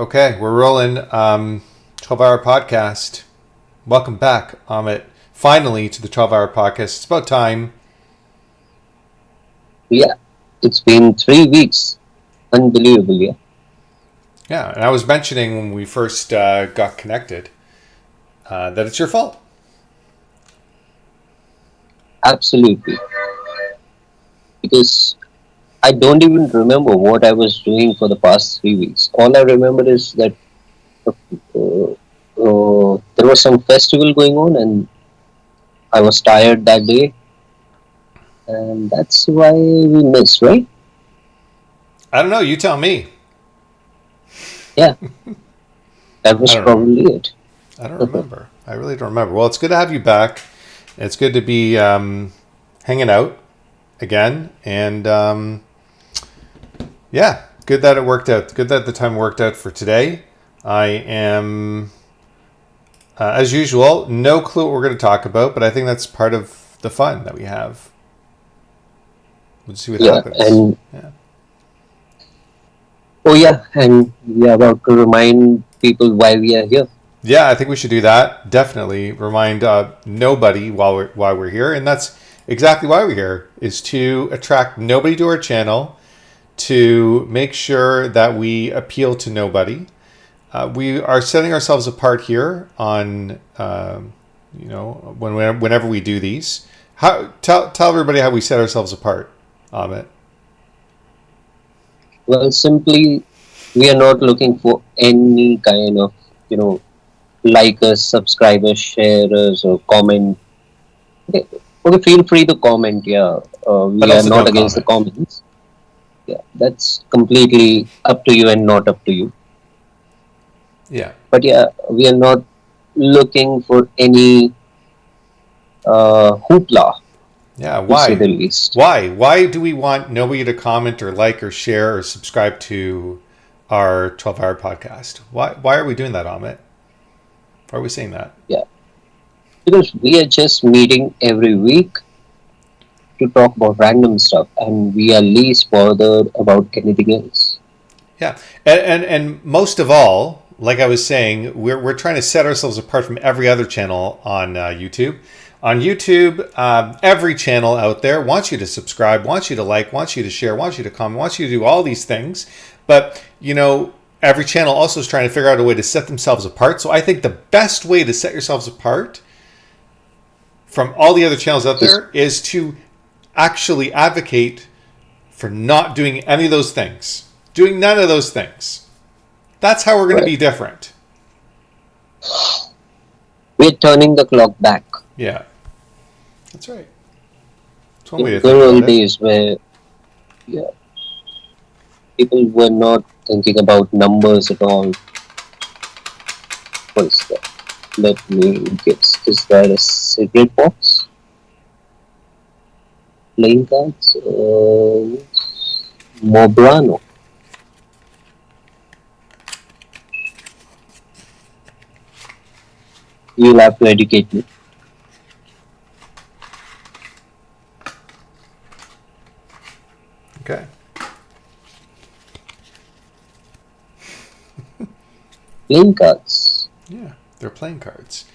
Okay, we're rolling. 12-hour podcast. Welcome back, Amit. Finally to the 12-hour podcast. It's about time. Yeah, it's been 3 weeks. Unbelievable, yeah. Yeah, and I was mentioning when we first got connected that it's your fault. Absolutely. Because I don't even remember what I was doing for the past 3 weeks. All I remember is that there was some festival going on and I was tired that day. And that's why we missed, right? I don't know. You tell me. Yeah, that I was don't remember. probably it. I don't remember. I really don't remember. Well, it's good to have you back. It's good to be hanging out again. And yeah, good that it worked out. Good that the time worked out for today. I am, as usual, no clue what we're going to talk about, but I think that's part of the fun that we have. We'll see what Yeah, happens. and Yeah. oh, yeah, and we are about to remind people why we are here. Yeah, I think we should do that. Definitely remind nobody while we're here, and that's exactly why we're here: is to attract nobody to our channel, to make sure that we appeal to nobody. We are setting ourselves apart here on, whenever we do these. Tell everybody how we set ourselves apart, Amit. Well, simply, we are not looking for any kind of, you know, likers, subscribers, sharers, or comment. Okay, okay, feel free to comment. Yeah, But we are also not don't against the comment. comments. Yeah, that's completely up to you and not up to you. Yeah. But yeah, we are not looking for any hoopla, Yeah. to say Why? the least. Why do we want nobody to comment or like or share or subscribe to our 12-hour podcast? Why are we doing that, Amit? Why are we saying that? Yeah, because we are just meeting every week to talk about random stuff, and we are least bothered about anything else. Yeah, and most of all, like I was saying, we're trying to set ourselves apart from every other channel on YouTube. On YouTube, every channel out there wants you to subscribe, wants you to like, wants you to share, wants you to comment, wants you to do all these things. But every channel also is trying to figure out a way to set themselves apart. So I think the best way to set yourselves apart from all the other channels out Just there is to actually advocate for not doing any of those things, doing none of those things. That's how we're going to right. be different. We're turning the clock back. Yeah, that's right. It's one way In to good think about old it. days where, yeah, people were not thinking about numbers at all. What is that? Let me guess. Is that a cigarette box? Playing cards? Mobrano. You'll have to educate me. Okay. Playing cards. Yeah, they're playing cards.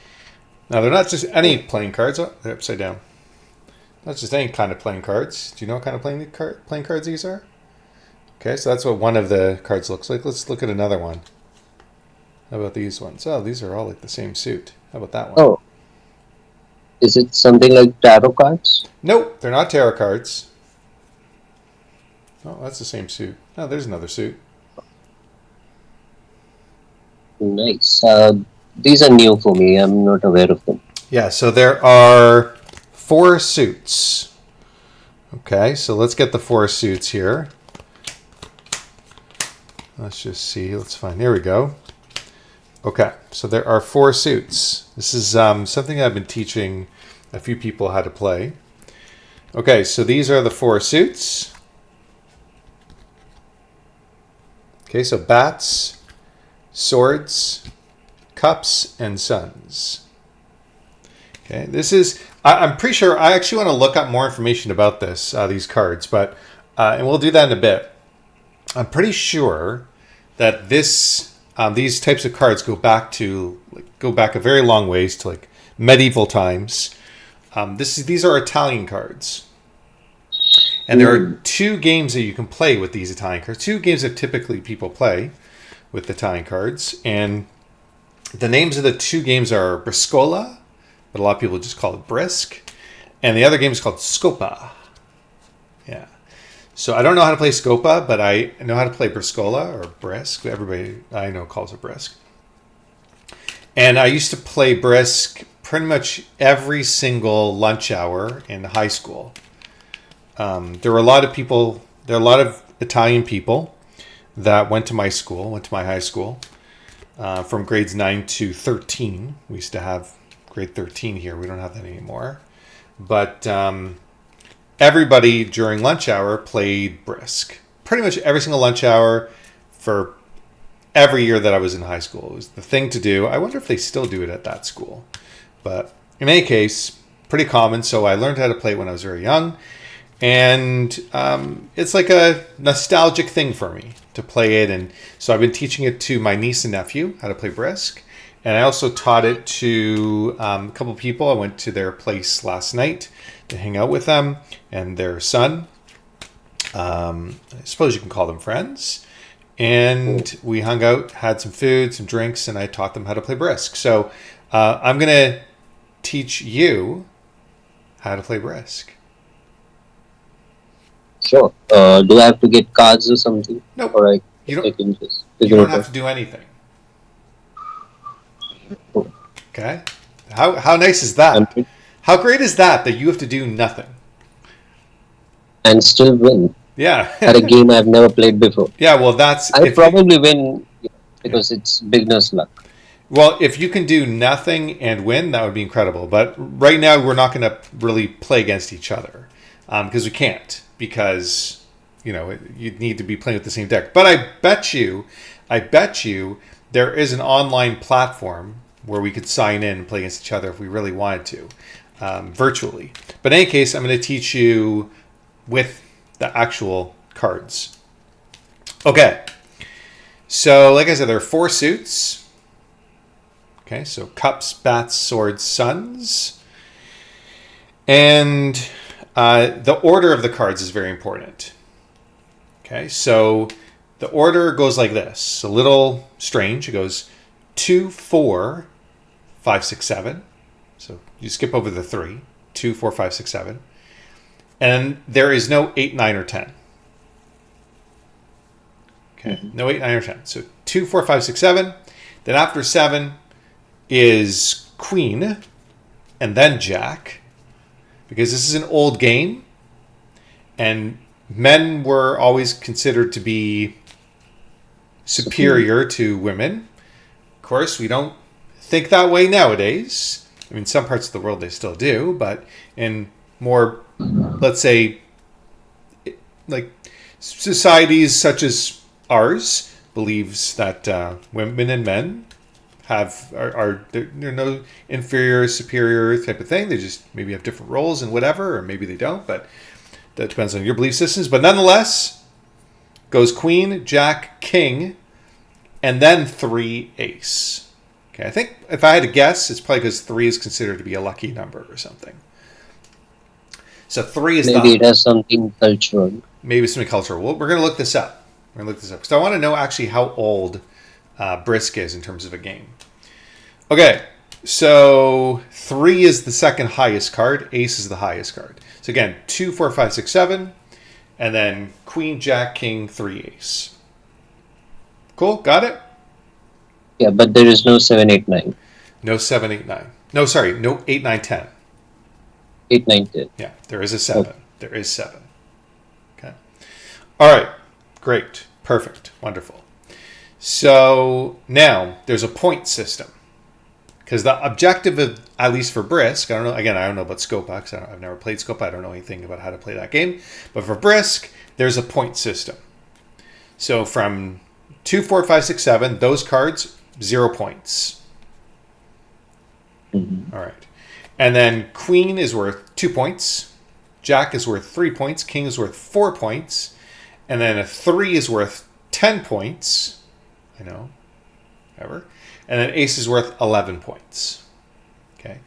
Now, they're not just any playing cards. Oh, they're upside down. Not just any kind of playing cards. Do you know what kind of playing cards these are? Okay, so that's what one of the cards looks like. Let's look at another one. How about these ones? Oh, these are all like the same suit. How about that one? Oh, is it something like tarot cards? Nope, they're not tarot cards. Oh, that's the same suit. Oh, there's another suit. Nice. These are new for me. I'm not aware of them. Yeah, so there are 4 suits. Okay, so let's get the 4 suits here. Let's just see. Let's find. Here we go. Okay, so there are 4 suits. This is something I've been teaching a few people how to play. Okay, so these are the 4 suits. Okay, so bats, swords, cups, and suns. Okay, this is. I'm pretty sure. I actually want to look up more information about this, these cards, and we'll do that in a bit. I'm pretty sure that this these types of cards go back a very long ways to like medieval times. These are Italian cards, and there are two games that you can play with these Italian cards. Two games that typically people play with Italian cards, and the names of the two games are Briscola, but a lot of people just call it Brisk, and the other game is called Scopa. Yeah. So I don't know how to play Scopa, but I know how to play Briscola or Brisk. Everybody I know calls it Brisk. And I used to play Brisk pretty much every single lunch hour in high school. There were a lot of Italian people that went to my high school, from grades 9 to 13. We used to have grade 13 here. We don't have that anymore. But everybody during lunch hour played Brisk. Pretty much every single lunch hour for every year that I was in high school. It was the thing to do. I wonder if they still do it at that school. But in any case, pretty common. So I learned how to play it when I was very young. And it's like a nostalgic thing for me to play it. And so I've been teaching it to my niece and nephew, how to play Brisk. And I also taught it to a couple of people. I went to their place last night to hang out with them and their son. I suppose you can call them friends. And we hung out, had some food, some drinks, and I taught them how to play Brisk. So I'm going to teach you how to play Brisk. Sure. Do I have to get cards or something? No, or I you don't. can just You don't have to do anything. Okay. How nice is that? How great is that you have to do nothing and still win? Yeah. At a game I've never played before. Yeah. Well, I'll probably win because it's beginner's luck. Well, if you can do nothing and win, that would be incredible. But right now, we're not going to really play against each other because we can't. Because you need to be playing with the same deck. But I bet you, there is an online platform where we could sign in and play against each other if we really wanted to, virtually. But in any case, I'm going to teach you with the actual cards. Okay. So, like I said, there are 4 suits. Okay, so cups, bats, swords, suns. And the order of the cards is very important. Okay, so the order goes like this. A little strange. It goes 2, 4, 5, 6, 7. So you skip over the 3. 2, 4, 5, 6, 7. And there is no 8, 9, or 10. Okay, no 8, 9, or 10. So 2, 4, 5, 6, 7. Then after 7 is Queen, and then Jack. Because this is an old game, and men were always considered to be superior to women. Of course, we don't think that way nowadays. I mean, some parts of the world they still do, but in more, let's say, like societies such as ours, believes that women and men are they're no inferior, superior type of thing. They just maybe have different roles and whatever, or maybe they don't, but that depends on your belief systems. But nonetheless, goes Queen, Jack, King, and then 3 ace. Okay, I think if I had to guess, it's probably because 3 is considered to be a lucky number or something. So 3 is maybe it has something cultural. Maybe something cultural. Well, we're going to look this up. Because I want to know actually how old Brisk is in terms of a game. Okay, so 3 is the second highest card. Ace is the highest card. So again, 2, 4, 5, 6, 7. And then Queen, Jack, King, 3 ace. Cool, got it? Yeah, but there is no 7, 8, 9. No 7, 8, 9. No, sorry, no 8, 9, 10. 8, 9, 10. Yeah, there is a 7. Okay. There is 7. Okay. All right, great, perfect, wonderful. So now there's a point system. Because the objective of, at least for Brisk, I don't know about Scopa, because I've never played Scopa. I don't know anything about how to play that game. But for Brisk, there's a point system. So from 2, 4, 5, 6, 7, those cards, 0 points. Mm-hmm. All right. And then Queen is worth 2 points. Jack is worth 3 points. King is worth 4 points. And then a 3 is worth 10 points. I know. whatever. And then ace is worth 11 points. Okay.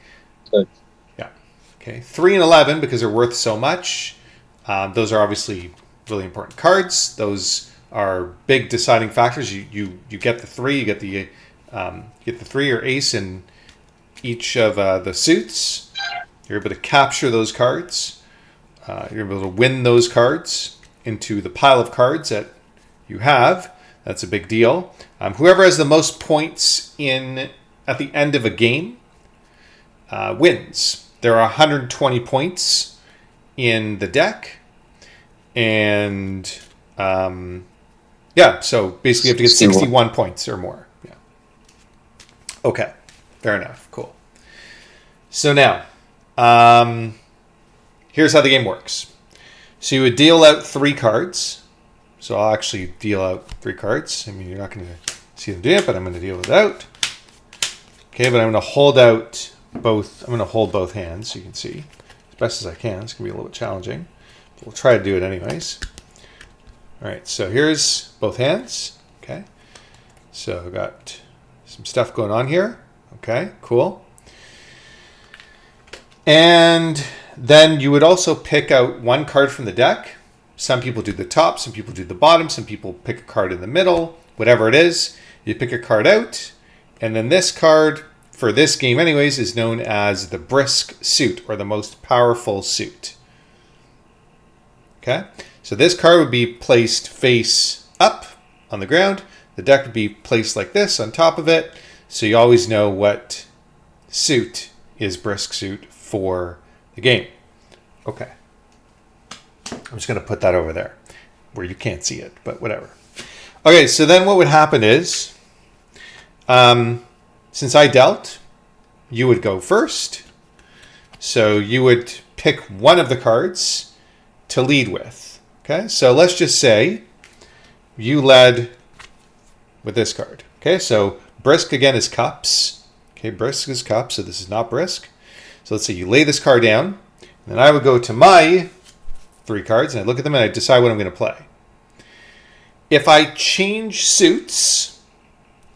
Good. Yeah. Okay. 3 and 11, because they're worth so much, those are obviously really important cards. Those are big deciding factors. You get the 3, you get the 3 or ace in each of the suits. You're able to capture those cards. You're able to win those cards into the pile of cards that you have. That's a big deal. Whoever has the most points at the end of a game wins. There are 120 points in the deck. And so basically you have to get 61 points or more. Yeah. Okay, fair enough. Cool. So now, here's how the game works. So you would deal out 3 cards. So I'll actually deal out 3 cards. I mean, you're not going to see them do it, but I'm going to deal it out. Okay, but I'm going to hold out both. I'm going to hold both hands, so you can see as best as I can. It's going to be a little bit challenging. But we'll try to do it anyways. All right, so here's both hands. Okay, so I've got some stuff going on here. Okay, cool. And then you would also pick out 1 card from the deck. Some people do the top, some people do the bottom, some people pick a card in the middle, whatever it is. You pick a card out, and then this card, for this game anyways, is known as the brisk suit, or the most powerful suit. Okay, so this card would be placed face up on the ground. The deck would be placed like this on top of it, so you always know what suit is brisk suit for the game. Okay. I'm just going to put that over there where you can't see it, but whatever. Okay, so then what would happen is, since I dealt, you would go first. So you would pick one of the cards to lead with. Okay, so let's just say you led with this card. Okay, so brisk again is cups. Okay, brisk is cups, so this is not brisk. So let's say you lay this card down, and then I would go to my 3 cards, and I look at them and I decide what I'm going to play. If I change suits,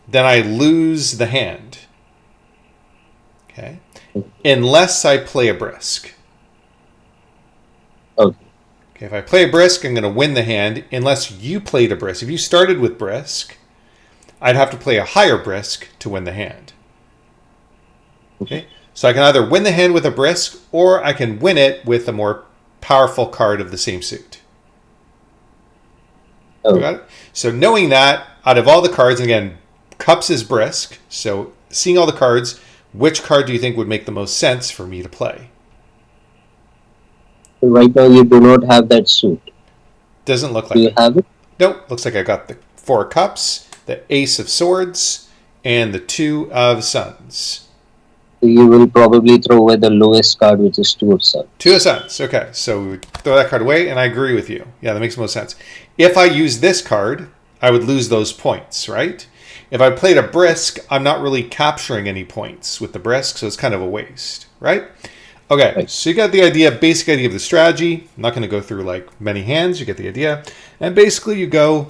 then I lose the hand. Okay? Unless I play a brisk. Okay. Okay, if I play a brisk, I'm going to win the hand unless you played a brisk. If you started with brisk, I'd have to play a higher brisk to win the hand. Okay? So I can either win the hand with a brisk, or I can win it with a more powerful card of the same suit. Oh. Got it? So knowing that, out of all the cards, and again, cups is brisk, so seeing all the cards, which card do you think would make the most sense for me to play? Right now you do not have that suit. Doesn't look like Do you it. have it? Nope, looks like I got the 4 cups, the ace of swords, and the 2 of suns. You will probably throw away the lowest card, which is 2 of Suns. 2 of suns. Okay, so we would throw that card away, and I agree with you. Yeah, that makes the most sense. If I use this card, I would lose those points, right? If I played a brisk, I'm not really capturing any points with the brisk, so it's kind of a waste, right? Okay, Right. so you got the idea, basic idea of the strategy. I'm not going to go through like many hands. You get the idea. And basically you go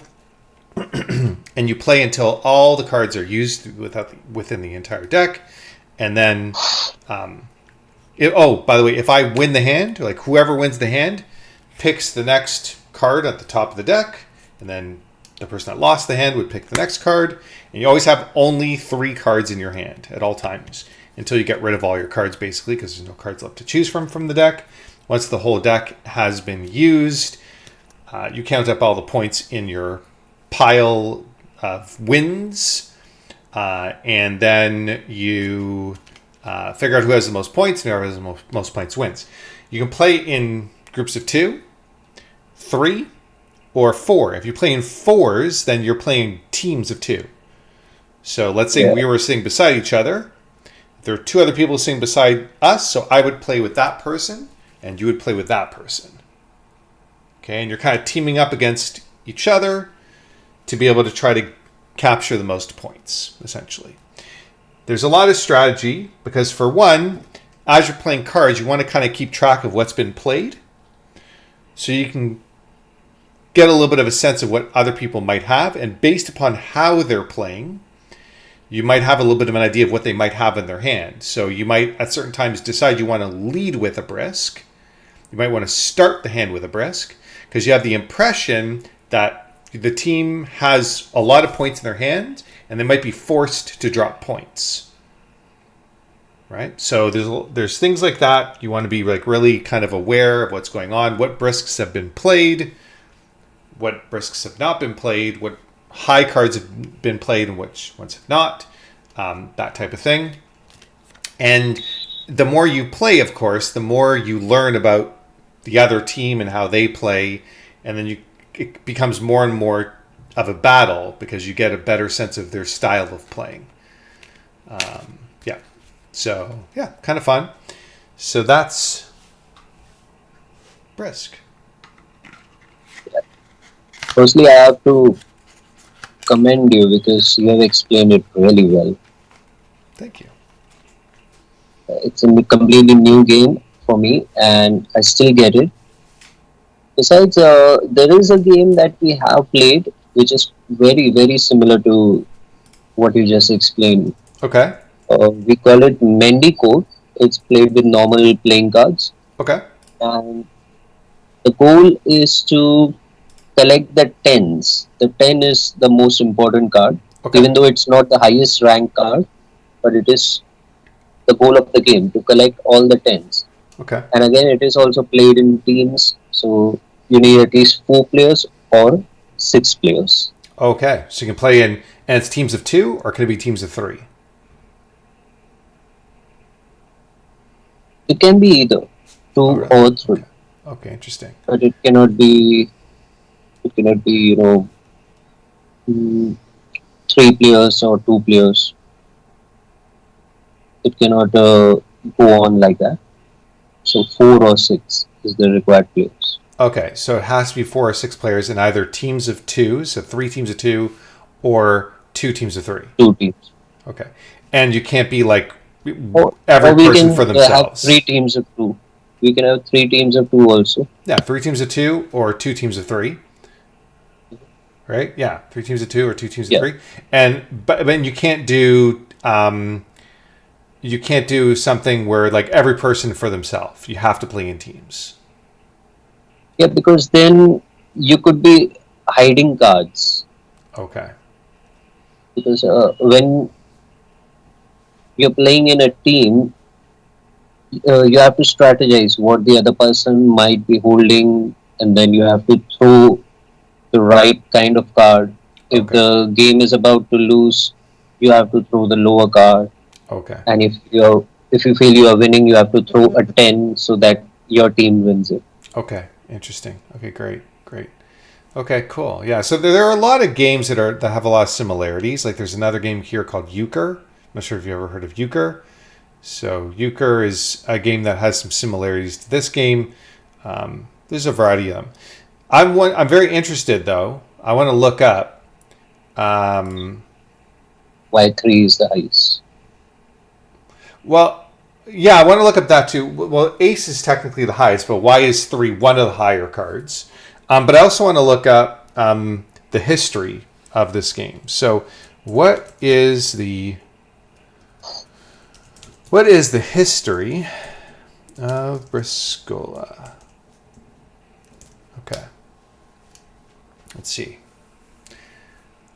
and you play until all the cards are used within the entire deck. And then, by the way, if I win the hand, like whoever wins the hand picks the next card at the top of the deck, and then the person that lost the hand would pick the next card, and you always have only 3 cards in your hand at all times until you get rid of all your cards, basically, because there's no cards left to choose from the deck. Once the whole deck has been used, you count up all the points in your pile of wins. And then you figure out who has the most points, and whoever has the most points wins. You can play in groups of 2, 3, or 4. If you play in 4s, then you're playing teams of 2. So let's say we were sitting beside each other. There are 2 other people sitting beside us, so I would play with that person, and you would play with that person. Okay, and you're kind of teaming up against each other to be able to try to capture the most points, essentially. There's a lot of strategy because, for one, as you're playing cards, you want to kind of keep track of what's been played so you can get a little bit of a sense of what other people might have, and based upon how they're playing, you might have a little bit of an idea of what they might have in their hand. So you might at certain times decide you want to lead with a brisk. You might want to start the hand with a brisk because you have the impression that the team has a lot of points in their hand and they might be forced to drop points. Right? So there's things like that. You want to be like really kind of aware of what's going on, what brisks have been played, what brisks have not been played, what high cards have been played and which ones have not, that type of thing. And the more you play, of course, the more you learn about the other team and how they play, and then it becomes more and more of a battle because you get a better sense of their style of playing. Yeah. So, yeah, kind of fun. So that's Brisk. Firstly, I have to commend you because you have explained it really well. Thank you. It's a completely new game for me, and I still get it. Besides, there is a game that we have played which is very, very similar to what you just explained. Okay. We call it Mendicote. It's played with normal playing cards, Okay. and the goal is to collect the tens. The 10 is the most important card, Okay. even though it's not the highest rank card, but it is the goal of the game to collect all the tens. Okay. And again, it is also played in teams, so you need at least 4 players or 6 players. Okay. So you can play in, and it's teams of 2, or can it be teams of 3? It can be either 2 Oh, really? or 3, Okay. Interesting. but it cannot be. It cannot be, 3 players or 2 players. It cannot go on like that. So 4 or 6 is the required players. Okay. So it has to be 4 or 6 players in either teams of 2, so 3 teams of 2, or 2 teams of 3. 2 teams. Okay. And you can't be like Or every we person can for have themselves. 3 teams of 2. We can have 3 teams of 2 also. Yeah, 3 teams of 2 or 2 teams of 3. Right? Yeah, 3 teams of 2 or 2 teams of 3. But you can't do something where like every person for themselves. You have to play in teams. Yeah, because then you could be hiding cards. Okay. Because when you're playing in a team, you have to strategize what the other person might be holding, and then you have to throw the right kind of card. If Okay. the game is about to lose, you have to throw the lower card, Okay. and if you feel you are winning, you have to throw a 10 so that your team wins it. Okay. Interesting. Okay, great. Great. Okay, cool. Yeah, so there are a lot of games that have a lot of similarities. Like there's another game here called Euchre. I'm not sure if you ever heard of Euchre. So Euchre is a game that has some similarities to this game. There's a variety of them. I'm very interested though. I want to look up. Why 3 is the highest? Well, yeah, I want to look up that too. Well, Ace is technically the highest, but why is 3 one of the higher cards? But I also want to look up the history of this game. So, what is the history of Briscola? Okay. Let's see.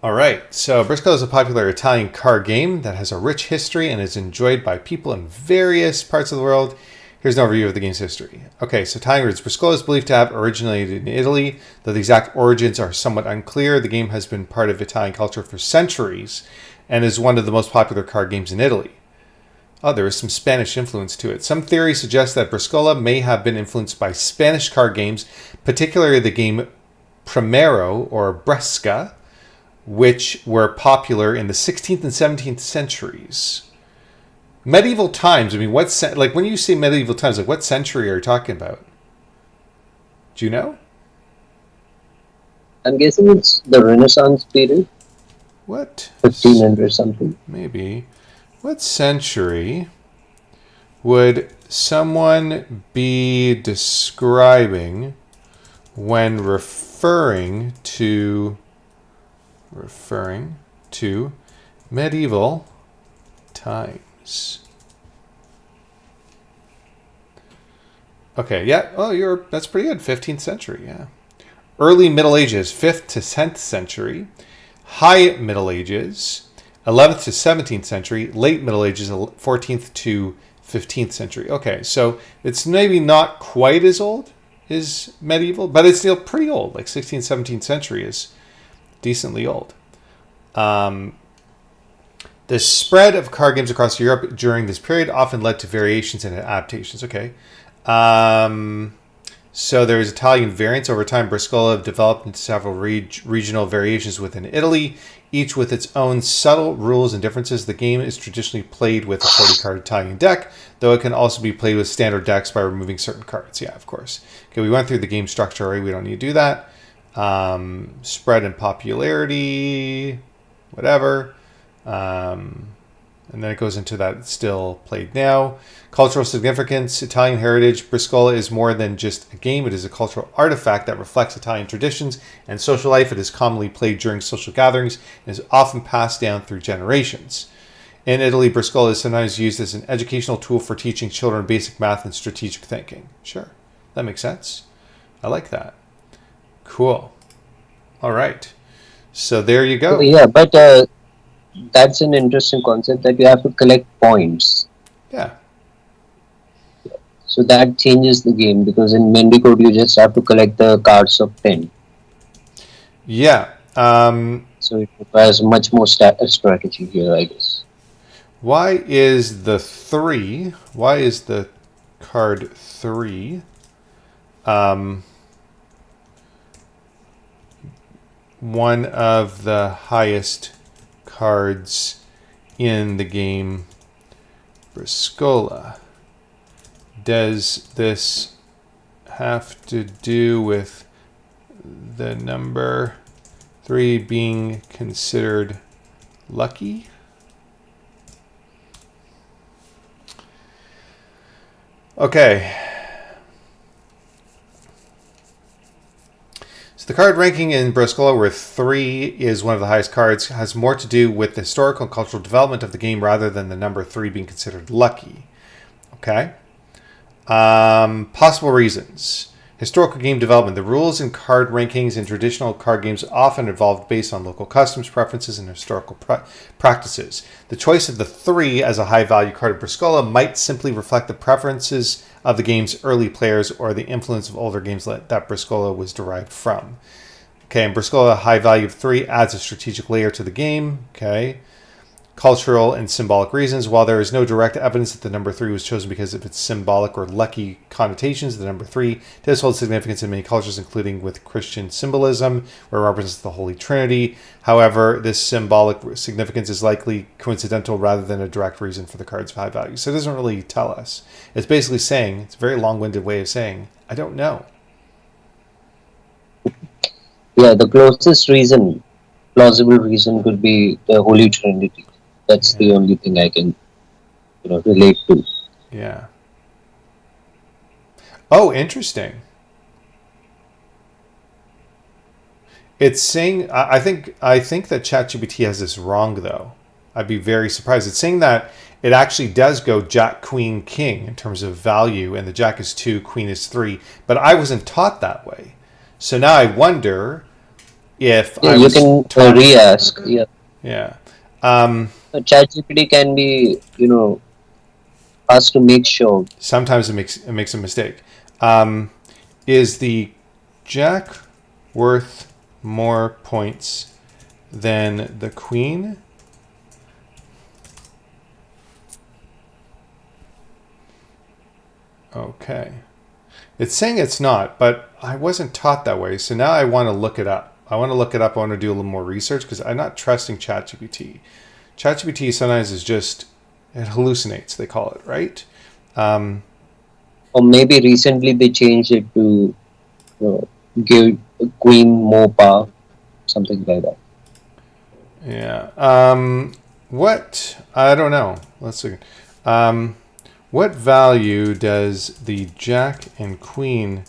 All right. So Briscola is a popular Italian card game that has a rich history and is enjoyed by people in various parts of the world. Here's an overview of the game's history. Okay, so Italian roots. Briscola is believed to have originated in Italy, though the exact origins are somewhat unclear. The game has been part of Italian culture for centuries and is one of the most popular card games in Italy. Oh, there is some Spanish influence to it. Some theories suggest that Briscola may have been influenced by Spanish card games, particularly the game Primero or Bresca, which were popular in the 16th and 17th centuries. Medieval times, I mean, like when you say medieval times, like what century are you talking about? Do you know? I'm guessing it's the Renaissance period, What? 1500 something. Maybe. What century would someone be describing when referring to Medieval times. Okay, yeah. Oh, that's pretty good. 15th century, yeah. Early Middle Ages, 5th to 10th century. High Middle Ages, 11th to 17th century. Late Middle Ages, 14th to 15th century. Okay, so it's maybe not quite as old as medieval, but it's still pretty old. Like 16th, 17th century is decently old. The spread of card games across Europe during this period often led to variations and adaptations. Okay. So there's Italian variants. Over time, Briscola developed into several regional variations within Italy, each with its own subtle rules and differences. The game is traditionally played with a 40-card Italian deck, though it can also be played with standard decks by removing certain cards. Yeah, of course. Okay, we went through the game structure already. We don't need to do that. Spread in popularity, whatever. And then it goes into that it's still played now. Cultural significance, Italian heritage. Briscola is more than just a game. It is a cultural artifact that reflects Italian traditions and social life. It is commonly played during social gatherings and is often passed down through generations. In Italy, Briscola is sometimes used as an educational tool for teaching children basic math and strategic thinking. Sure, that makes sense. I like that. Cool. All right. So there you go. Yeah, but that's an interesting concept that you have to collect points. Yeah. So that changes the game because in Memory Code you just have to collect the cards of 10. Yeah. So it requires much more strategy here, I guess. Why is the 3? Why is the card 3? One of the highest cards in the game, Briscola. Does this have to do with the number 3 being considered lucky? Okay. So the card ranking in Briscola, where 3 is one of the highest cards, has more to do with the historical and cultural development of the game rather than the number 3 being considered lucky. Okay. Possible reasons. Historical game development. The rules and card rankings in traditional card games often evolved based on local customs, preferences, and historical practices. The choice of the 3 as a high-value card of Briscola might simply reflect the preferences of the game's early players or the influence of older games that Briscola was derived from. Okay, and Briscola, a high value of 3, adds a strategic layer to the game. Okay. Cultural and symbolic reasons. While there is no direct evidence that the number 3 was chosen because of its symbolic or lucky connotations, the number 3 does hold significance in many cultures, including with Christian symbolism, where it represents the Holy Trinity. However, this symbolic significance is likely coincidental rather than a direct reason for the card's high value. So it doesn't really tell us. It's basically saying, it's a very long-winded way of saying, I don't know. Yeah, the closest reason, plausible reason could be the Holy Trinity. That's the only thing I can, relate to. Yeah. Oh, interesting. It's saying I think that ChatGPT has this wrong though. I'd be very surprised. It's saying that it actually does go Jack, Queen, King in terms of value, and the Jack is 2, Queen is 3. But I wasn't taught that way. So now I wonder if I was you can re-ask. Yeah. Yeah. ChatGPT can be, asked to make sure. Sometimes it makes a mistake. Is the Jack worth more points than the Queen? Okay. It's saying it's not, but I wasn't taught that way, so now I want to look it up. I want to do a little more research because I'm not trusting ChatGPT. ChatGPT sometimes is just, it hallucinates, they call it, right? Or maybe recently they changed it to give Queen more power, something like that. Yeah. What? I don't know. Let's see. What value does the Jack and Queen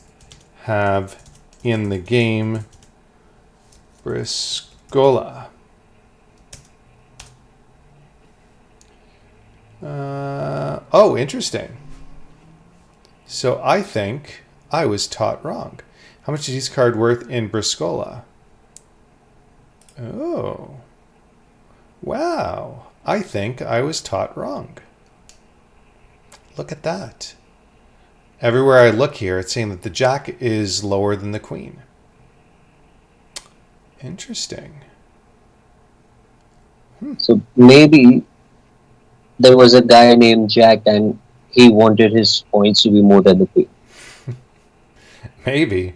have in the game Briscola? Oh, interesting. So I think I was taught wrong. How much is each card worth in Briscola? Oh. Wow. I think I was taught wrong. Look at that. Everywhere I look here, it's saying that the jack is lower than the queen. Interesting. So maybe there was a guy named Jack and he wanted his points to be more than the queen. Maybe.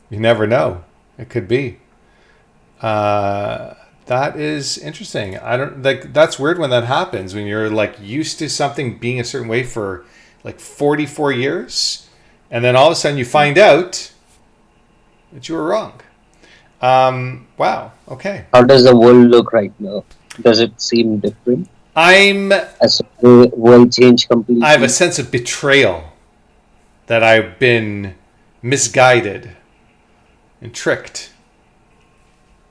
You never know. It could be. That is interesting. I don't like. That's weird when that happens. When you're like used to something being a certain way for like 44 years, and then all of a sudden you find out that you were wrong. Wow. Okay. How does the world look right now? Does it seem different? I As the world changed completely? have a sense of betrayal that I've been misguided and tricked.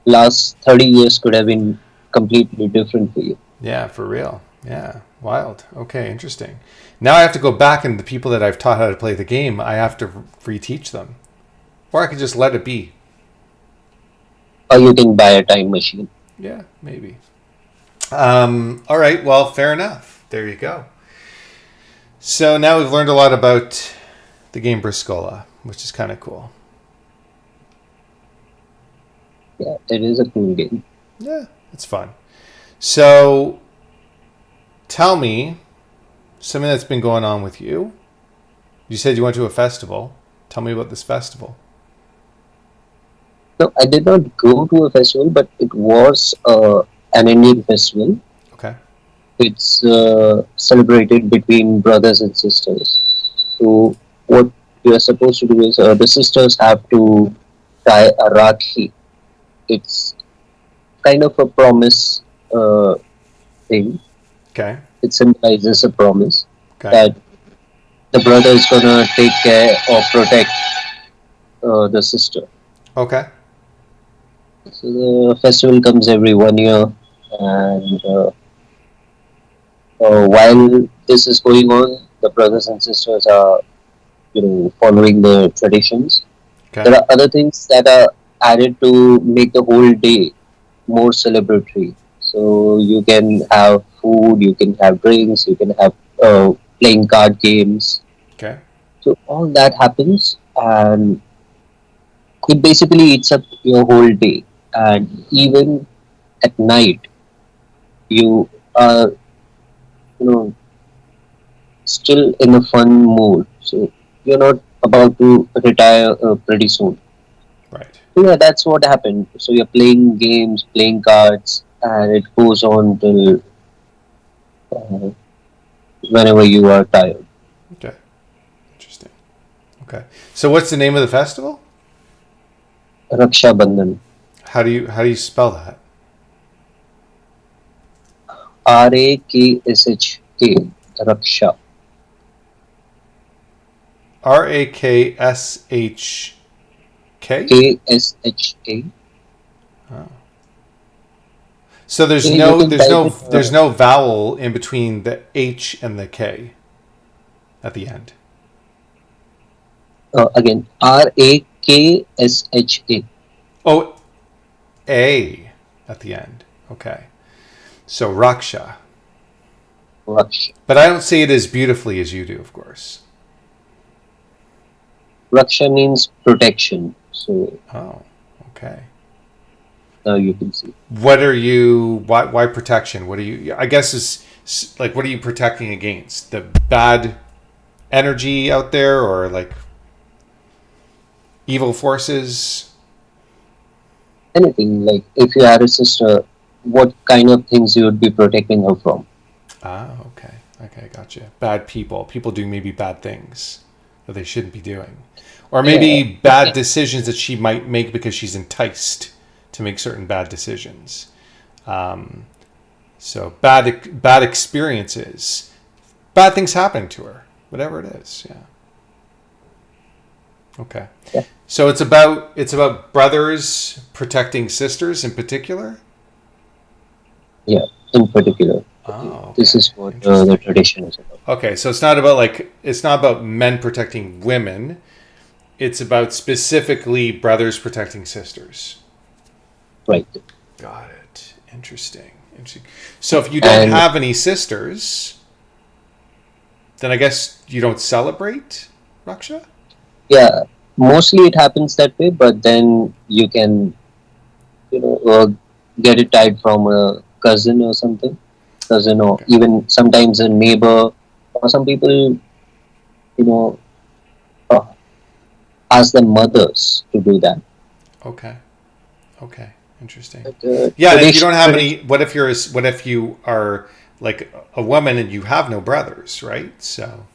Last 30 years could have been completely different for you. Yeah, for real. Yeah, wild. Okay, interesting. Now I have to go back and the people that I've taught how to play the game, I have to reteach them. Or I could just let it be. Or you can buy a time machine. Yeah, maybe. All right, well, fair enough. There you go. So now we've learned a lot about the game Briscola, which is kind of cool. Yeah, it is a cool game. Yeah, it's fun. So tell me something that's been going on with you. You said you went to a festival. Tell me about this festival. No, I did not go to a festival, but it was an Indian festival. Okay. It's celebrated between brothers and sisters. So what you are supposed to do is the sisters have to tie a rakhi. It's kind of a promise thing. Okay. It symbolizes a promise Okay. that the brother is gonna take care or protect the sister. Okay. So the festival comes every 1 year, and while this is going on, the brothers and sisters are, following the traditions. There Okay. are other things that are added to make the whole day more celebratory. So you can have food, you can have drinks, you can have playing card games. Okay. So all that happens, and it basically eats up your whole day. And even at night, you are, you know, still in a fun mood. So you're not about to retire pretty soon. Right. So yeah, that's what happened. So you're playing games, playing cards, and it goes on till uh, whenever you are tired. Okay. Interesting. Okay. So what's the name of the festival? Raksha Bandhan. How do you spell that? Rakshk. Raksha. Rakshk. Kshk. So there's You no can there's type no it. there's no vowel in between the H and the K at the end. Again, Rakshha. Oh, A at the end. Okay. So Raksha. Raksha. But I don't say it as beautifully as you do, of course. Raksha means protection. So Oh, okay. now you can see. What are you? Why protection? What are you? I guess is like what are you protecting against? The bad energy out there, or like evil forces? Anything like if you had a sister, what kind of things you would be protecting her from? Ah, okay. Okay, gotcha. Bad people. People doing maybe bad things that they shouldn't be doing. Or maybe Yeah. bad decisions that she might make because she's enticed to make certain bad decisions. So bad experiences. Bad things happening to her. Whatever it is, yeah. Okay. Yeah. So it's about brothers protecting sisters in particular? Yeah, in particular. Oh, okay. This is what the Interesting. tradition is about. Okay, so it's not about men protecting women. It's about specifically brothers protecting sisters. Right. Got it. Interesting. Interesting. So if you don't And have any sisters, then I guess you don't celebrate Raksha? yeah, mostly it happens that way, but then you can, you know, get it tied from a cousin or something, cousin, or Okay. even sometimes a neighbor, or some people, you know, uh, ask their mothers to do that. Okay. Okay. Interesting. But Yeah, and if you don't have tradition, any, what if you are like a woman and you have no brothers, right? So,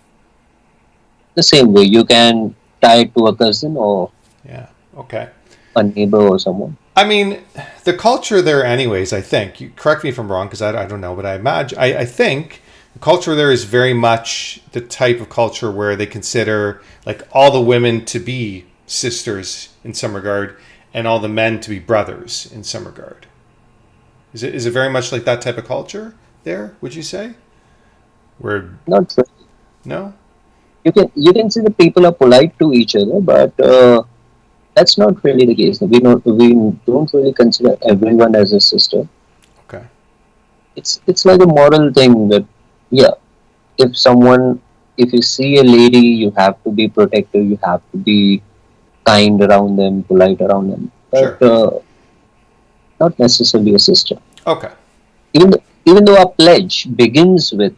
the same way, you can tie it to a cousin or yeah. Okay. a neighbor or someone. I mean, the culture there, anyways. I think. You correct me if I'm wrong, because I don't know, but I imagine I think the culture there is very much the type of culture where they consider like all the women to be sisters in some regard, and all the men to be brothers in some regard. Is it very much like that type of culture there? Would you say? Where Not really. no? You can see the people are polite to each other, but that's not really the case. We don't really consider everyone as a sister. Okay, It's like a moral thing that, yeah, if someone, if you see a lady, you have to be protective, you have to be kind around them, polite around them, but sure. not necessarily a sister. Okay, Even though our pledge begins with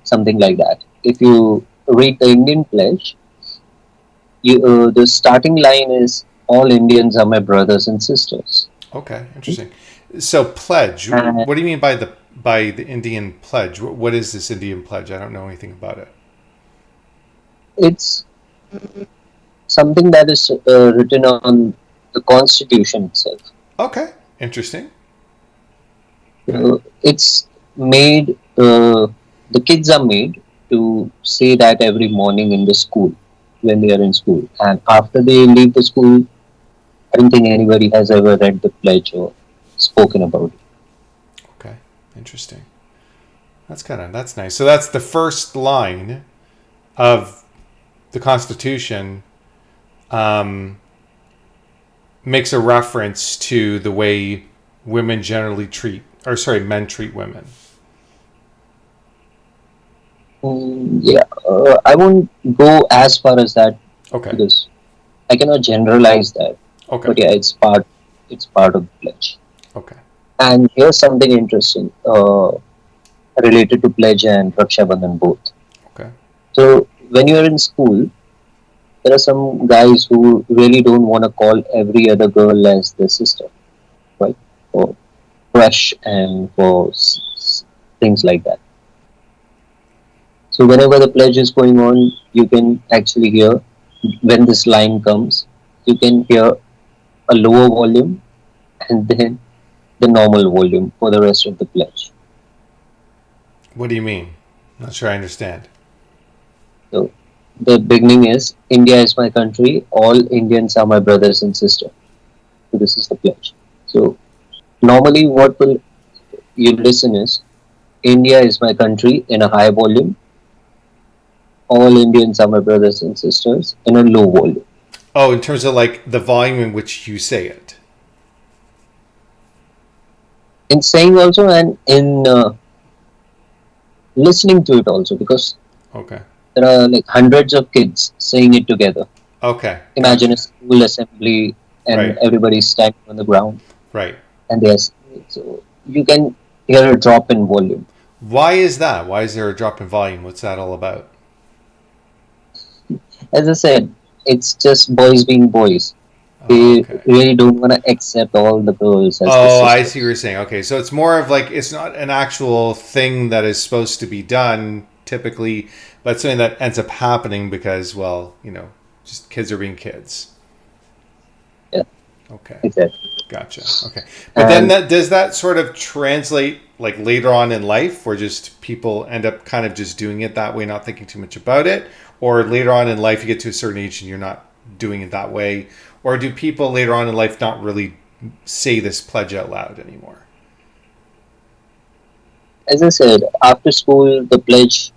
something like that. If you read the Indian pledge, the starting line is all Indians are my brothers and sisters. okay, interesting. So pledge. And What do you mean by the Indian pledge? What is this Indian pledge? I don't know anything about it. it's something that is written on the constitution itself. Okay, interesting. Okay, It's made, the kids are made to say that every morning in the school when they are in school. And after they leave the school, I don't think anybody has ever read the pledge or spoken about it. okay, interesting. That's nice. So that's the first line of the Constitution. Um, Makes a reference to the way women generally treat, or sorry, men treat women. Yeah, I won't go as far as that Okay, because I cannot generalize that. okay, But yeah, it's part of the pledge. okay. And here's something interesting related to pledge and Raksha Bandhan both. Okay. So when you're in school, there are some guys who really don't want to call every other girl as their sister, right? For crush and for things like that. So whenever the pledge is going on, you can actually hear when this line comes, you can hear a lower volume and then the normal volume for the rest of the pledge. What do you mean? Not sure I understand. So the beginning is India is my country, all Indians are my brothers and sisters. So this is the pledge. So normally what will you listen is India is my country in a high volume, all Indians are my brothers and sisters in a low volume. Oh, in terms of like the volume in which you say it. In saying also and in listening to it also because Okay. there are like hundreds of kids saying it together. Okay. Imagine a Gotcha. school assembly and Right. everybody's standing on the ground Right. and they're singing. So you can hear a drop in volume. Why is that? Why is there a drop in volume? What's that all about? As I said, it's just boys being boys. Oh, They okay. really don't want to accept all the girls as the Oh, I see what sisters. you're saying. Okay, so it's more of like it's not an actual thing that is supposed to be done typically, but something that ends up happening because, well, just kids are being kids. Yeah, Okay, exactly. gotcha. Okay, but then And does that sort of translate like later on in life, where just people end up kind of just doing it that way, not thinking too much about it, or later on in life you get to a certain age and you're not doing it that way, or do people later on in life not really say this pledge out loud anymore? as I said, after school, the pledge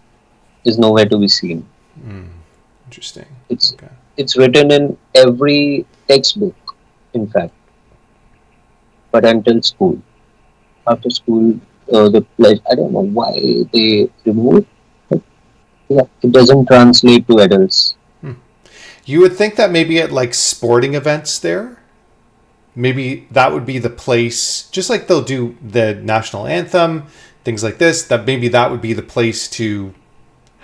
is nowhere to be seen. Interesting. It's Okay. it's written in every textbook, in fact, but until school. After school, the pledge. I don't know why they remove it, but yeah, it doesn't translate to adults. You would think that maybe at like sporting events there, maybe that would be the place, just like they'll do the national anthem, things like this, that maybe that would be the place to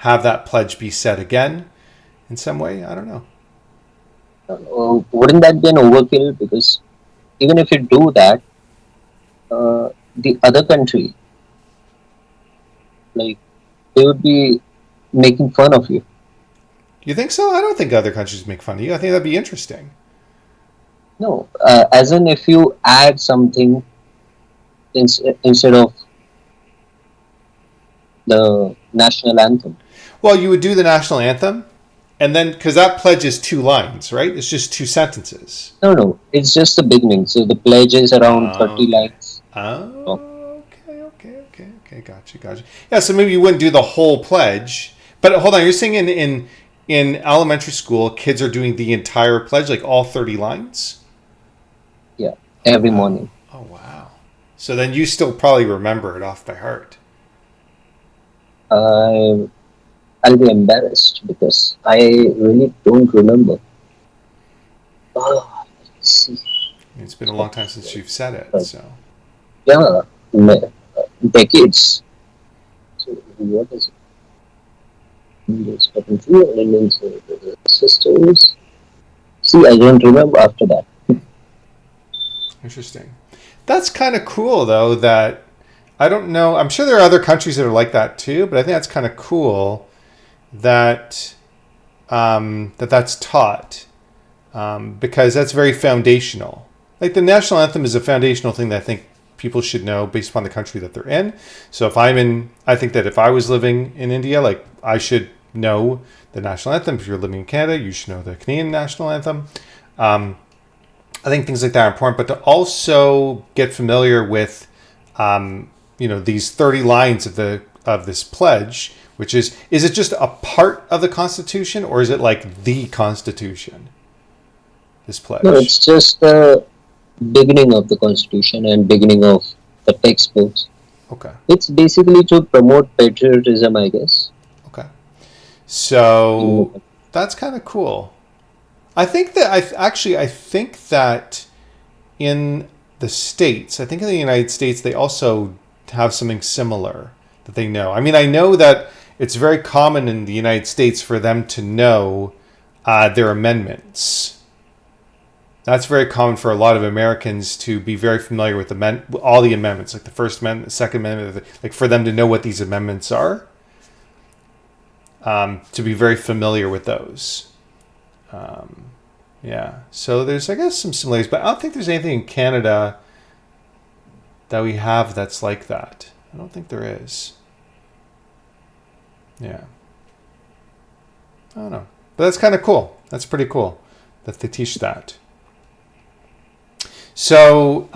have that pledge be said again in some way. I don't know. Wouldn't that be an overkill? Because even if you do that, the other country, like they would be making fun of you. You think so? I don't think other countries make fun of you. I think that'd be interesting. No, as in if you add something instead of the national anthem. Well, you would do the national anthem, and then because that pledge is 2 lines, right? It's just 2 sentences. No, no, it's just the beginning. So the pledge is around 30 Okay. lines. long. Okay. Gotcha. Yeah, so maybe you wouldn't do the whole pledge, but hold on. You're saying in elementary school, kids are doing the entire pledge, like all 30 lines. Yeah, every Wow. morning. Oh wow. So then you still probably remember it off by heart. I I'll be embarrassed because I really don't remember. Let's see. It's been a long time since you've said it, But so yeah, decades. So what is it? Indians, but in few Indians, sisters. See, I don't remember after that. interesting. That's kind of cool, though. That I don't know. I'm sure there are other countries that are like that too, but I think that's kind of cool that that's taught because that's very foundational. Like the national anthem is a foundational thing that I think people should know based upon the country that they're in. So I think that if I was living in India, like I should know the national anthem. If you're living in Canada, you should know the Canadian national anthem. Um, I think things like that are important, but to also get familiar with, these 30 lines of this pledge, which is it just a part of the Constitution or is it like the Constitution? This No, pledge. it's just the beginning of the constitution and beginning of the textbooks. Okay. It's basically to promote patriotism, I guess. Okay. So that's kind of cool. I think that I think that in the States, I think in the United States, they also have something similar that they know. I mean, I know that it's very common in the United States for them to know their amendments. That's very common for a lot of Americans to be very familiar with all the amendments, like the First Amendment, the Second Amendment, like for them to know what these amendments are, to be very familiar with those. Yeah, so there's, I guess, some similarities, but I don't think there's anything in Canada that we have that's like that. I don't think there is. Yeah. I don't know. But that's kind of cool. That's pretty cool that they teach that. So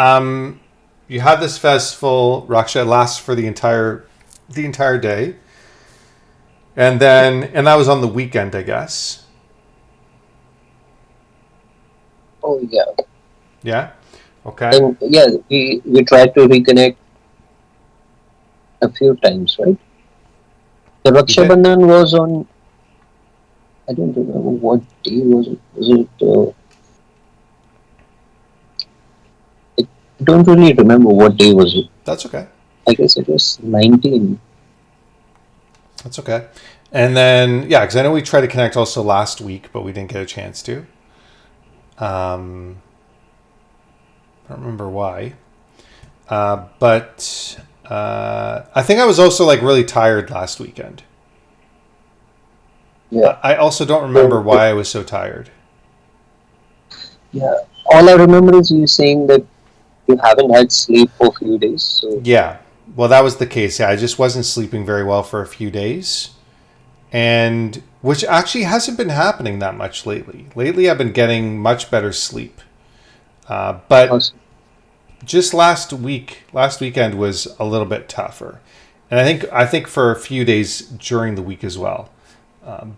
you have this festival, Raksha, lasts for the entire day. And that was on the weekend, I guess. Oh yeah, Yeah? Okay. and yeah, we tried to reconnect a few times, right? The You Raksha did? Bandhan was on. I don't remember what day was it. Was it? I don't really remember what day was it. That's okay. I guess it was 19. That's okay. And then, yeah, because I know we tried to connect also last week, but we didn't get a chance to. I don't remember why. But I think I was also like really tired last weekend. Yeah, I also don't remember why I was so tired. yeah. All I remember is you saying that you haven't had sleep for a few days. So Yeah. Well, that was the case. Yeah, I just wasn't sleeping very well for a few days. And which actually hasn't been happening that much lately. Lately, I've been getting much better sleep. But awesome. just last weekend was a little bit tougher. And I think for a few days during the week as well.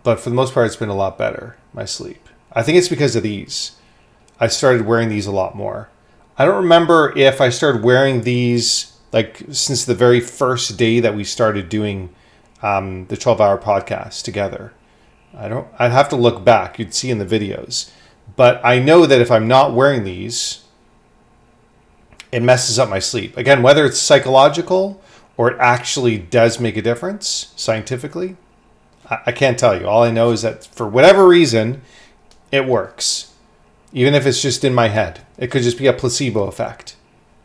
But for the most part, it's been a lot better, my sleep. I think it's because of these. I started wearing these a lot more. I don't remember if I started wearing these like since the very first day that we started doing the 12-hour podcast together. I'd have to look back. You'd see in the videos. But I know that if I'm not wearing these, it messes up my sleep. Again, whether it's psychological or it actually does make a difference scientifically, I can't tell you. All I know is that for whatever reason, it works. Even if it's just in my head. It could just be a placebo effect.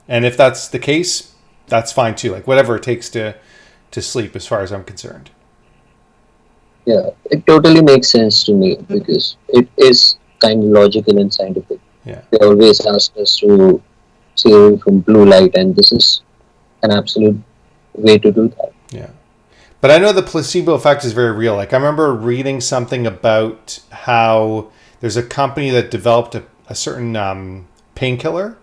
And if that's the case, that's fine too. Like whatever it takes to sleep as far as I'm concerned. Yeah, it totally makes sense to me because it is kind of logical and scientific. Yeah. They always ask us to stay away from blue light, and this is an absolute way to do that. Yeah. But I know the placebo effect is very real. Like I remember reading something about how there's a company that developed a certain painkiller,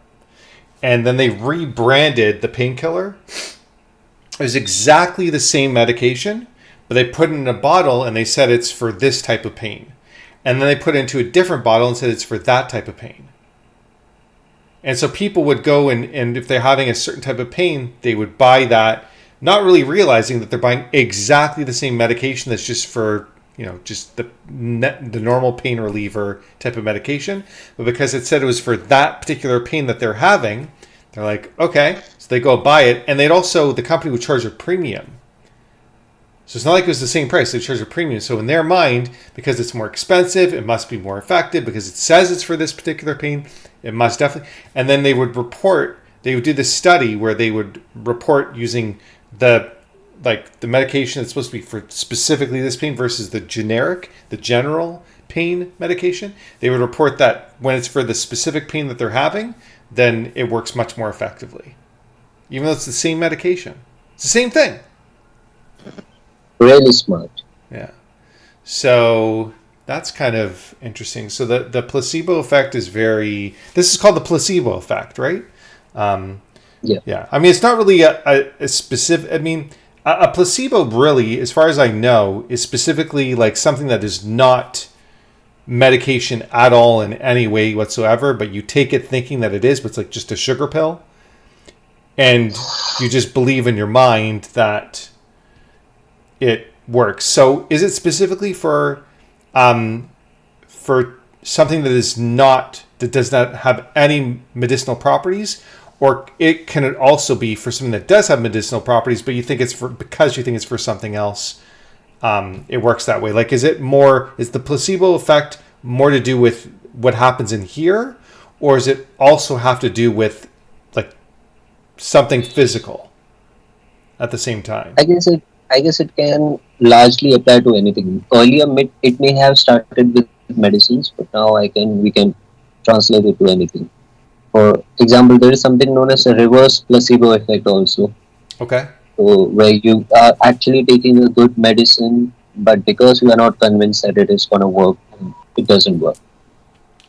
and then they rebranded the painkiller. It was exactly the same medication, but they put it in a bottle and they said it's for this type of pain. And then they put it into a different bottle and said it's for that type of pain. And so people would go and if they're having a certain type of pain, they would buy that, not really realizing that they're buying exactly the same medication that's just for, just the normal pain reliever type of medication. But because it said it was for that particular pain that they're having, they're like, okay. So they go buy it. And the company would charge a premium. So it's not like it was the same price. They charge a premium. So in their mind, because it's more expensive, it must be more effective. Because it says it's for this particular pain, it must definitely. And then they would do this study where they would report using the medication that's supposed to be for specifically this pain versus the general pain medication. They would report that when it's for the specific pain that they're having, then it works much more effectively. Even though it's the same medication. It's the same thing. Really smart. Yeah. So that's kind of interesting. So the placebo effect is this is called the placebo effect, right? Yeah. Yeah. I mean, it's not really a specific, a placebo really, as far as I know, is specifically like something that is not medication at all in any way whatsoever, but you take it thinking that it is, but it's like just a sugar pill. And you just believe in your mind that it works. So is it specifically for something that does not have any medicinal properties? Or can it also be for something that does have medicinal properties, but because you think it's for something else, it works that way? Like, is the placebo effect more to do with what happens in here? Or does it also have to do with like something physical at the same time? I guess it can largely apply to anything. Earlier, it may have started with medicines, but now we can translate it to anything. For example, there is something known as a reverse placebo effect also. Okay. So where you are actually taking a good medicine, but because you are not convinced that it is going to work, it doesn't work.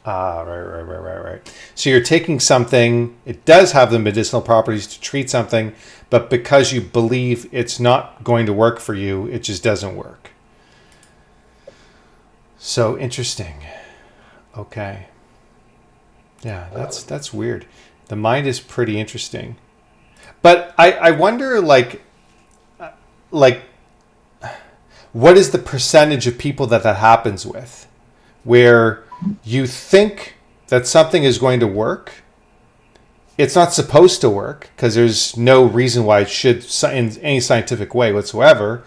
Right. So you're taking something, it does have the medicinal properties to treat something, but because you believe it's not going to work for you, it just doesn't work. So interesting. Okay. Yeah, that's weird. The mind is pretty interesting. But I wonder, like, what is the percentage of people that happens with? Where you think that something is going to work. It's not supposed to work because there's no reason why it should in any scientific way whatsoever.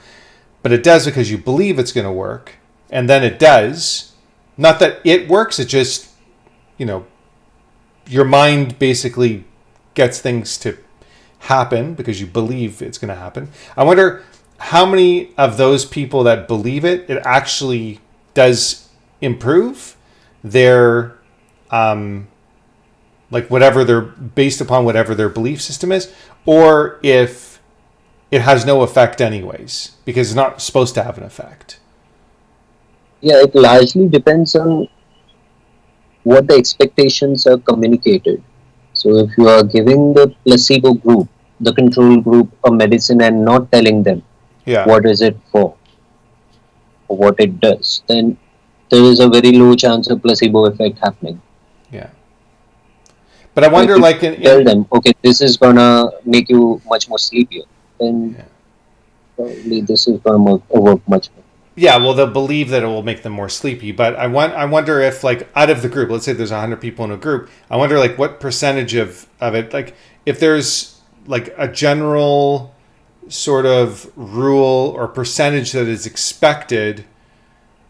But it does because you believe it's going to work. And then it does. Not that it works, it just, your mind basically gets things to happen because you believe it's going to happen. I wonder how many of those people that believe it actually does improve their whatever they're based upon, whatever their belief system is, or if it has no effect anyways because it's not supposed to have an effect. Yeah, it largely depends on what the expectations are communicated. So if you are giving the placebo group the control group a medicine and not telling them Yeah. what is it for or what it does, then there is a very low chance of placebo effect happening. Yeah. But I So if wonder, you like tell in them, okay, this is gonna make you much more sleepier, then yeah. probably this is gonna work much more. Yeah, well, they'll believe that it will make them more sleepy. But I wonder if, like, out of the group, let's say there's 100 people in a group, I wonder, like, what percentage of it, like, if there's like a general sort of rule or percentage that is expected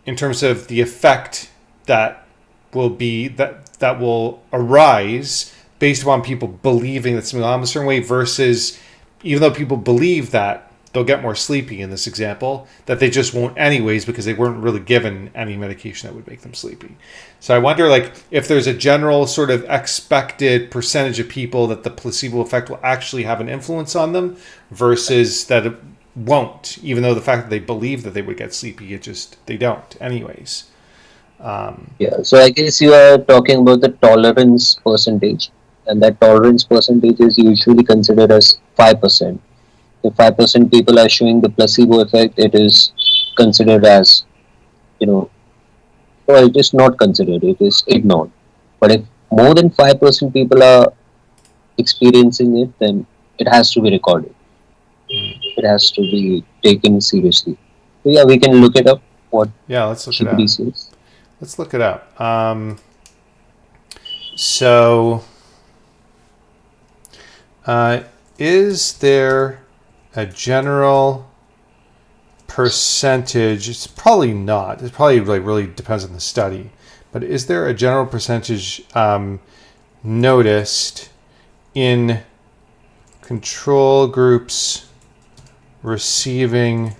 in terms of the effect that that will arise based upon people believing that something will a certain way versus even though people believe that they'll get more sleepy in this example, that they just won't anyways because they weren't really given any medication that would make them sleepy. So I wonder, like, if there's a general sort of expected percentage of people that the placebo effect will actually have an influence on them versus that it won't, even though the fact that they believe that they would get sleepy, it just they don't anyways. Yeah, so I guess you are talking about the tolerance percentage, and that tolerance percentage is usually considered as 5%. If 5% people are showing the placebo effect, it is considered as, you know, well, it is not considered, it is ignored. But if more than 5% people are experiencing it, then it has to be recorded. It has to be taken seriously. So yeah, we can look it up, what Yeah, let's look it GPD up. says. Let's look it up. So, uh, is there a general percentage? It's probably not. It probably like really depends on the study. But is there a general percentage noticed in control groups receiving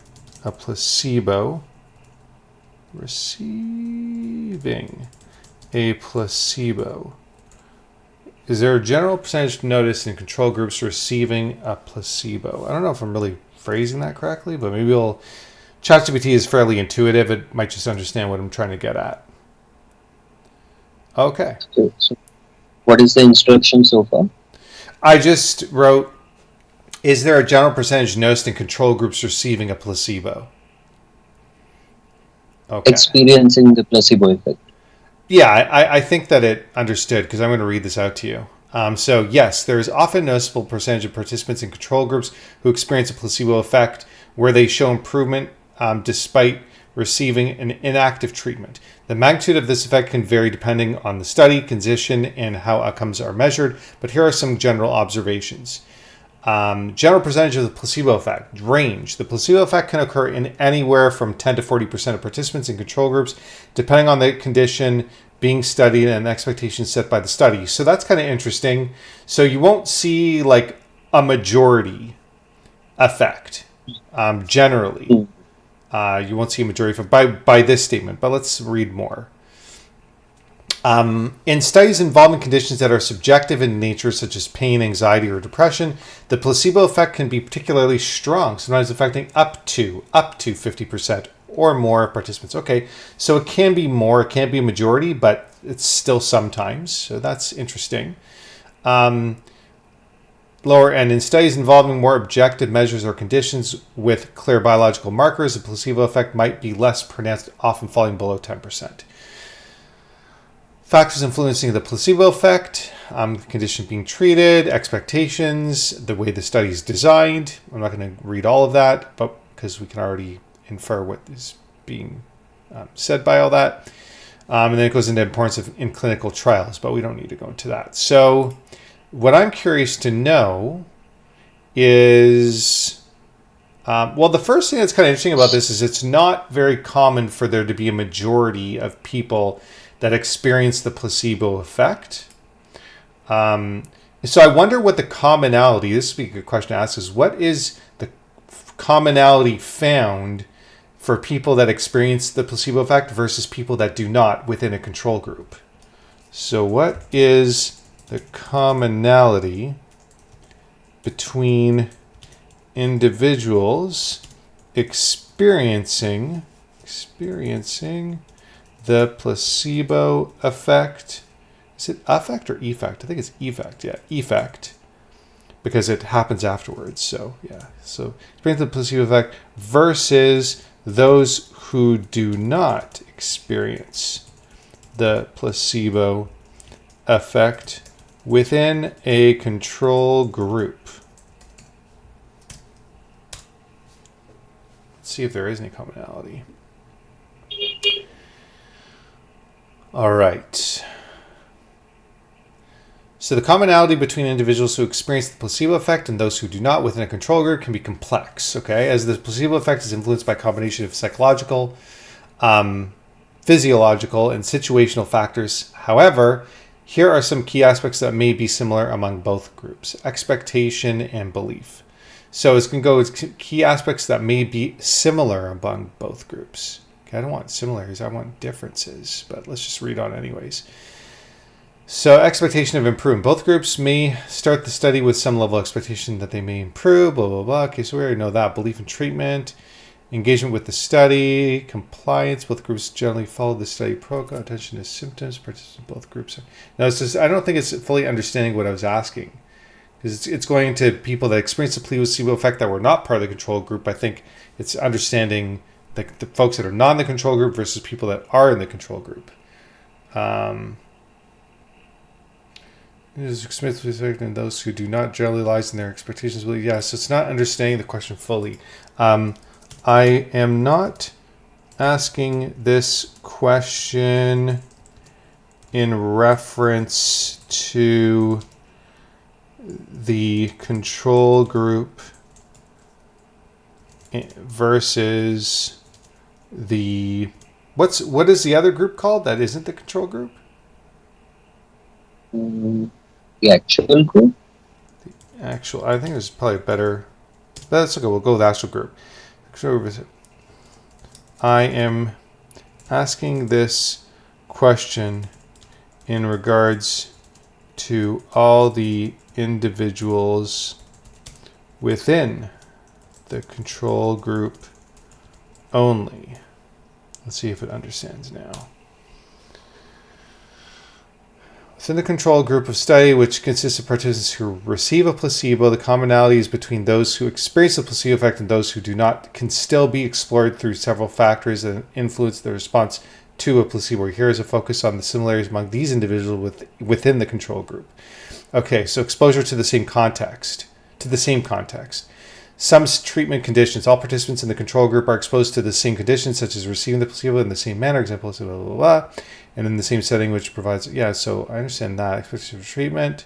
a placebo? Receiving a placebo. Is there a general percentage noticed in control groups receiving a placebo? I don't know if I'm really phrasing that correctly, but maybe we'll. ChatGPT is fairly intuitive. It might just understand what I'm trying to get at. Okay. So what is the instruction so far? I just wrote, is there a general percentage noticed in control groups receiving a placebo? Okay. Experiencing the placebo effect. Yeah, I think that it understood because I'm going to read this out to you. So, yes, there is often a noticeable percentage of participants in control groups who experience a placebo effect where they show improvement despite receiving an inactive treatment. The magnitude of this effect can vary depending on the study, condition, and how outcomes are measured, but here are some general observations. General percentage of the placebo effect range. The placebo effect can occur in anywhere from 10 to 40% of participants in control groups, depending on the condition being studied and expectations set by the study. So that's kind of interesting. So you won't see like a majority effect generally. Mm. You won't see a majority effect by this statement, but let's read more. In studies involving conditions that are subjective in nature, such as pain, anxiety, or depression, the placebo effect can be particularly strong, sometimes affecting up to 50% or more of participants. Okay, so it can be more, it can't be a majority, but it's still sometimes. So that's interesting. Lower end, in studies involving more objective measures or conditions with clear biological markers, the placebo effect might be less pronounced, often falling below 10%. Factors influencing the placebo effect, the condition being treated, expectations, the way the study is designed. I'm not going to read all of that, but because we can already infer what is being said by all that. And then it goes into importance in clinical trials, but we don't need to go into that. So what I'm curious to know is, well, the first thing that's kind of interesting about this is it's not very common for there to be a majority of people that experience the placebo effect. So I wonder what the commonality, this would be a good question to ask, is what is the commonality found for people that experience the placebo effect versus people that do not within a control group? So what is the commonality between individuals experiencing the placebo effect? Is it affect or effect? I think it's effect. Yeah, effect because it happens afterwards. So yeah, so experience the placebo effect versus those who do not experience the placebo effect within a control group. Let's see if there is any commonality. All right. So the commonality between individuals who experience the placebo effect and those who do not within a control group can be complex, okay? As the placebo effect is influenced by a combination of psychological, physiological, and situational factors. However, here are some key aspects that may be similar among both groups: expectation and belief. So it's going to go with key aspects that may be similar among both groups. Okay, I don't want similarities, I want differences, but let's just read on anyways. So expectation of improvement. Both groups may start the study with some level of expectation that they may improve, blah, blah, blah. Okay, so we already know that. Belief in treatment, engagement with the study, compliance. Both groups generally follow the study protocol, attention to symptoms, participants in both groups. Now, it's just, I don't think it's fully understanding what I was asking. Because it's going into people that experience the placebo effect that were not part of the control group. I think it's understanding the folks that are not in the control group versus people that are in the control group. And those who do not generally lies in their expectations. Well, yeah, so it's not understanding the question fully. I am not asking this question in reference to the control group versus the what is the other group called that isn't the control group? The actual group? Actual, I think there's probably a better. That's okay. We'll go with actual group. I am asking this question in regards to all the individuals within the control group only. Let's see if it understands now. Within the control group of study, which consists of participants who receive a placebo, the commonalities between those who experience the placebo effect and those who do not can still be explored through several factors that influence the response to a placebo. Here is a focus on the similarities among these individuals within the control group. Okay, so exposure to the same context. Some treatment conditions. All participants in the control group are exposed to the same conditions, such as receiving the placebo in the same manner, example, blah, blah, blah, and in the same setting, which provides, so I understand that. Expectation of treatment.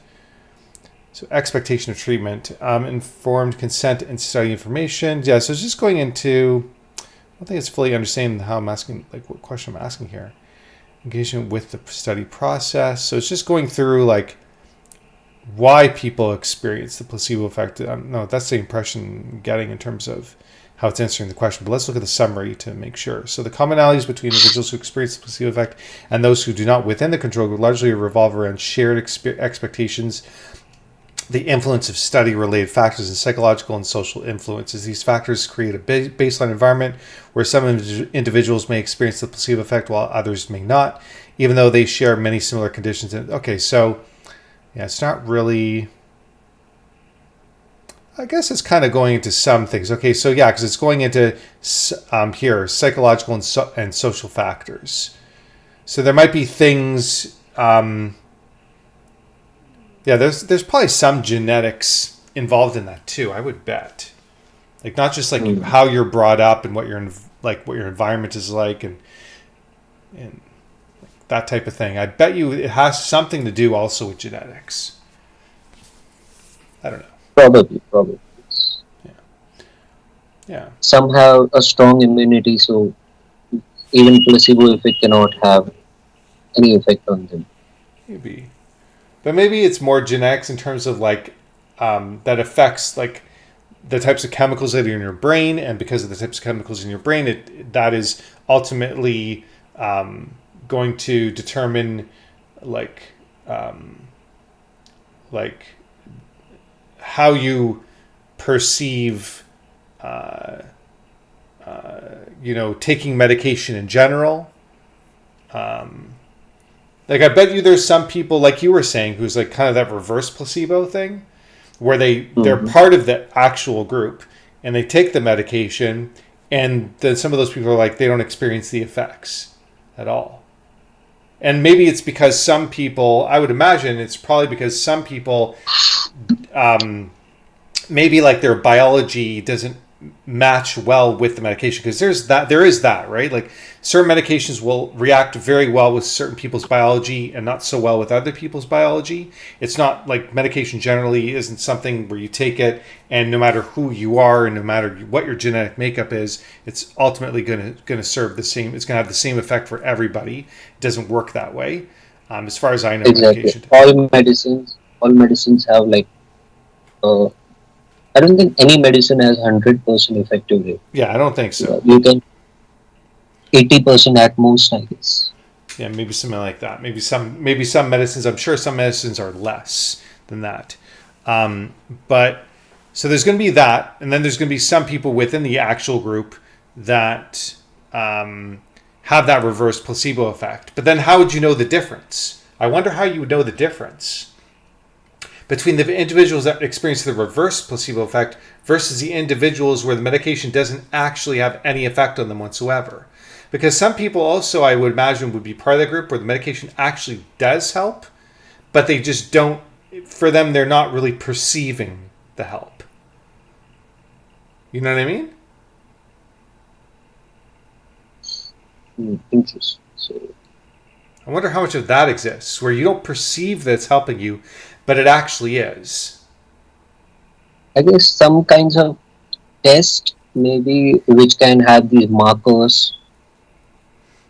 So expectation of treatment. Informed consent and study information. Yeah, so it's just going into, I don't think it's fully understanding how I'm asking, like what question I'm asking here. Engagement with the study process. So it's just going through like, why people experience the placebo effect. No, that's the impression I'm getting in terms of how it's answering the question. But let's look at the summary to make sure. So the commonalities between individuals who experience the placebo effect and those who do not within the control group largely revolve around shared expectations, the influence of study-related factors, and psychological and social influences. These factors create a baseline environment where some individuals may experience the placebo effect while others may not, even though they share many similar conditions. Okay, so yeah, it's not really. I guess it's kind of going into some things. Okay, so yeah, because it's going into here psychological and social factors. So there might be things. Yeah, there's probably some genetics involved in that too. I would bet, like not just like how you're brought up and what your environment is like and that type of thing. I bet you it has something to do also with genetics. I don't know. Probably. Yeah. Some have a strong immunity, so even placebo effect cannot have any effect on them. Maybe. But maybe it's more genetics in terms of like that affects like the types of chemicals that are in your brain, and because of the types of chemicals in your brain, that is ultimately going to determine like how you perceive taking medication in general. Like I bet you there's some people like you were saying who's like kind of that reverse placebo thing where they're Mm-hmm. part of the actual group and they take the medication, and then some of those people are like they don't experience the effects at all. And maybe it's because some people, I would imagine it's probably because some people, maybe like their biology doesn't match well with the medication, because there is that, right? Like certain medications will react very well with certain people's biology and not so well with other people's biology. It's not like medication generally isn't something where you take it and no matter who you are and no matter what your genetic makeup is, it's ultimately going to serve the same, it's going to have the same effect for everybody. It doesn't work that way, as far as I know. Exactly. Medication. All medicines have like. Uh, I don't think any medicine has 100% effective rate. Yeah, I don't think Yeah, so. you can 80% at most, I guess. Yeah, maybe something like that. Maybe some medicines. I'm sure some medicines are less than that. But so there's going to be that, and then there's going to be some people within the actual group that have that reverse placebo effect. But then, how would you know the difference? I wonder how you would know the difference between the individuals that experience the reverse placebo effect versus the individuals where the medication doesn't actually have any effect on them whatsoever. Because some people also, I would imagine, would be part of the group where the medication actually does help, but they just don't, for them, they're not really perceiving the help. You know what I mean? Interesting. So I wonder how much of that exists, where you don't perceive that it's helping you, but it actually is. I guess some kinds of test maybe which can have these markers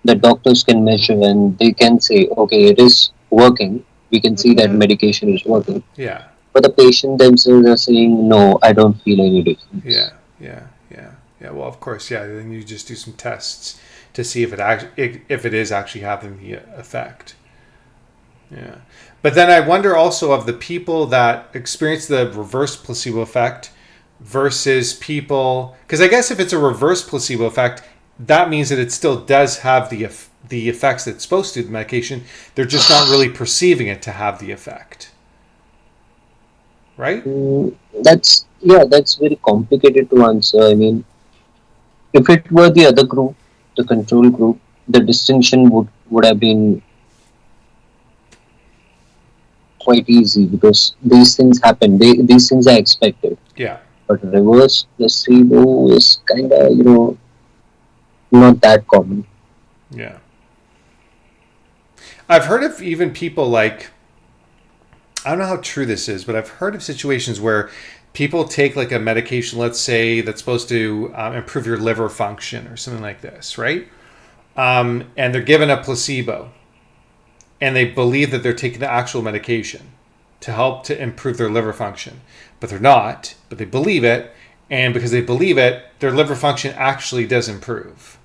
that doctors can measure and they can say, okay, it is working. We can see that medication is working. Yeah, But the patient themselves are saying, no, I don't feel any yeah, difference. yeah. Well, of course, yeah. Then you just do some tests to see if it is actually having the effect. Yeah. But then I wonder also of the people that experience the reverse placebo effect versus people, because I guess if it's a reverse placebo effect, that means that it still does have the effects that it's supposed to, the medication. They're just not really perceiving it to have the effect. Right? That's very complicated to answer. I mean, if it were the other group, the control group, the distinction would have been quite easy because these things happen. These things are expected. Yeah. But reverse placebo is kind of not that common. Yeah. I've heard of even people like, I don't know how true this is, but I've heard of situations where people take like a medication, let's say, that's supposed to improve your liver function or something like this, right? And they're given a placebo and they believe that they're taking the actual medication to help to improve their liver function, but they're not, but they believe it. And because they believe it, their liver function actually does improve.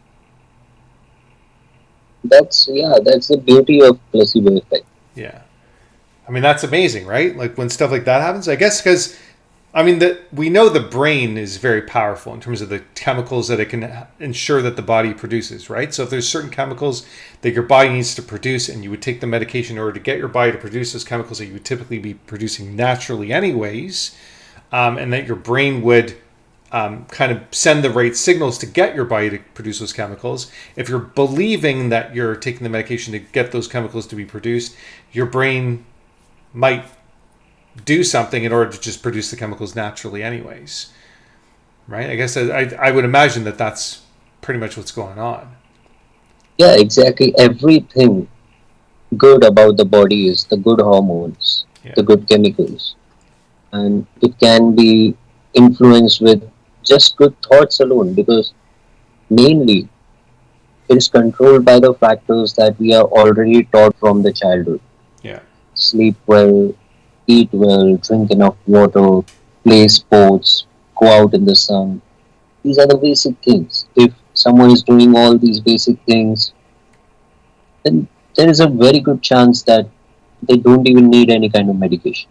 That's the beauty of placebo effect. Yeah. I mean, that's amazing, right? Like when stuff like that happens, I guess because I mean that we know the brain is very powerful in terms of the chemicals that it can ensure that the body produces, right? So if there's certain chemicals that your body needs to produce, and you would take the medication in order to get your body to produce those chemicals that you would typically be producing naturally, anyways, and that your brain would kind of send the right signals to get your body to produce those chemicals. If you're believing that you're taking the medication to get those chemicals to be produced, your brain might do something in order to just produce the chemicals naturally anyways, right? I guess I would imagine that that's pretty much what's going on. Yeah, exactly. Everything good about the body is the good hormones, Yeah. the good chemicals, and it can be influenced with just good thoughts alone because mainly it is controlled by the factors that we are already taught from the childhood. Yeah. Sleep well, eat well, drink enough water, play sports, go out in the sun. These are the basic things. If someone is doing all these basic things, then there is a very good chance that they don't even need any kind of medication.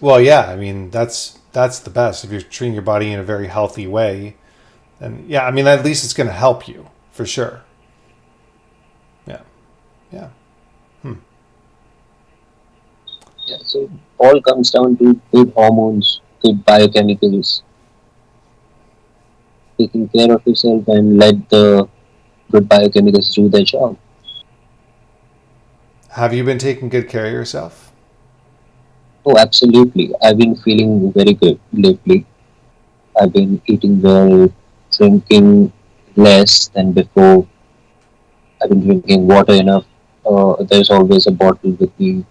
Well, yeah, I mean that's the best if you're treating your body in a very healthy way. And yeah, I mean at least it's going to help you for sure. Yeah. Yeah. Yeah, so all comes down to good hormones, good biochemicals, taking care of yourself and let the good biochemicals do their job. Have you been taking good care of yourself? Oh, absolutely. I've been feeling very good lately. I've been eating well, drinking less than before. I've been drinking water enough. There's always a bottle with me.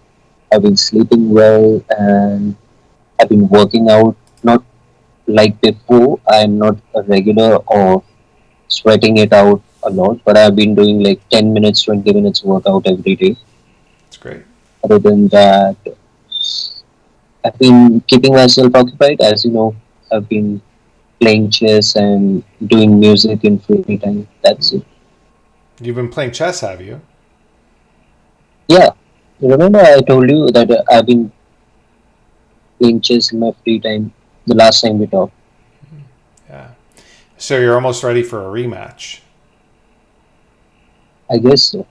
I've been sleeping well and I've been working out. Not like before, I'm not a regular or sweating it out a lot, but I've been doing like 10 minutes, 20 minutes workout every day. That's great. Other than that, I've been keeping myself occupied. As you know, I've been playing chess and doing music in free time. That's it. You've been playing chess, have you? Yeah. Remember, I told you that I've been playing chess in my free time the last time we talked. Yeah. So you're almost ready for a rematch. I guess so.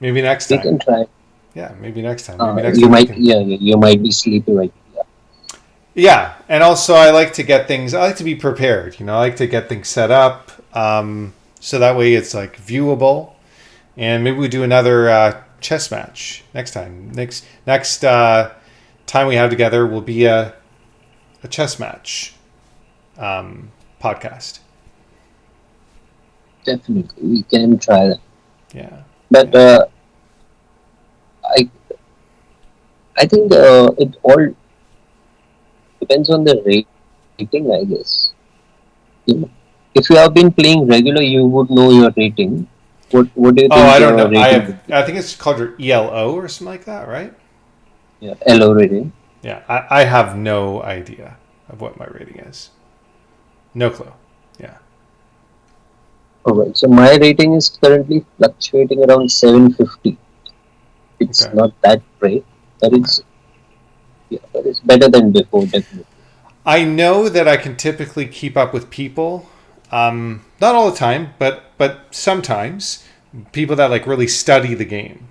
Maybe next We time. can try. Yeah, maybe next time. Maybe next You time we might, can. yeah, you might be sleepy right now. Yeah, and also I like to get things. I like to be prepared. I like to get things set up, so that way it's like viewable. And maybe we do another chess match next time. Next time we have together will be a chess match podcast. Definitely, we can try that. Yeah, But yeah. I, I think it all depends on the rating, I guess. You know, if you have been playing regular, you would know your rating. What do you Oh, think I don't your know. I rating have. would be? I think it's called your ELO or something like that, right? Yeah, LO rating. Yeah, I have no idea of what my rating is. No clue. Yeah. Alright, so my rating is currently fluctuating around 750. It's Okay. not that great, but Okay. it's better than before, definitely. I know that I can typically keep up with people. Not all the time, but sometimes people that like really study the game.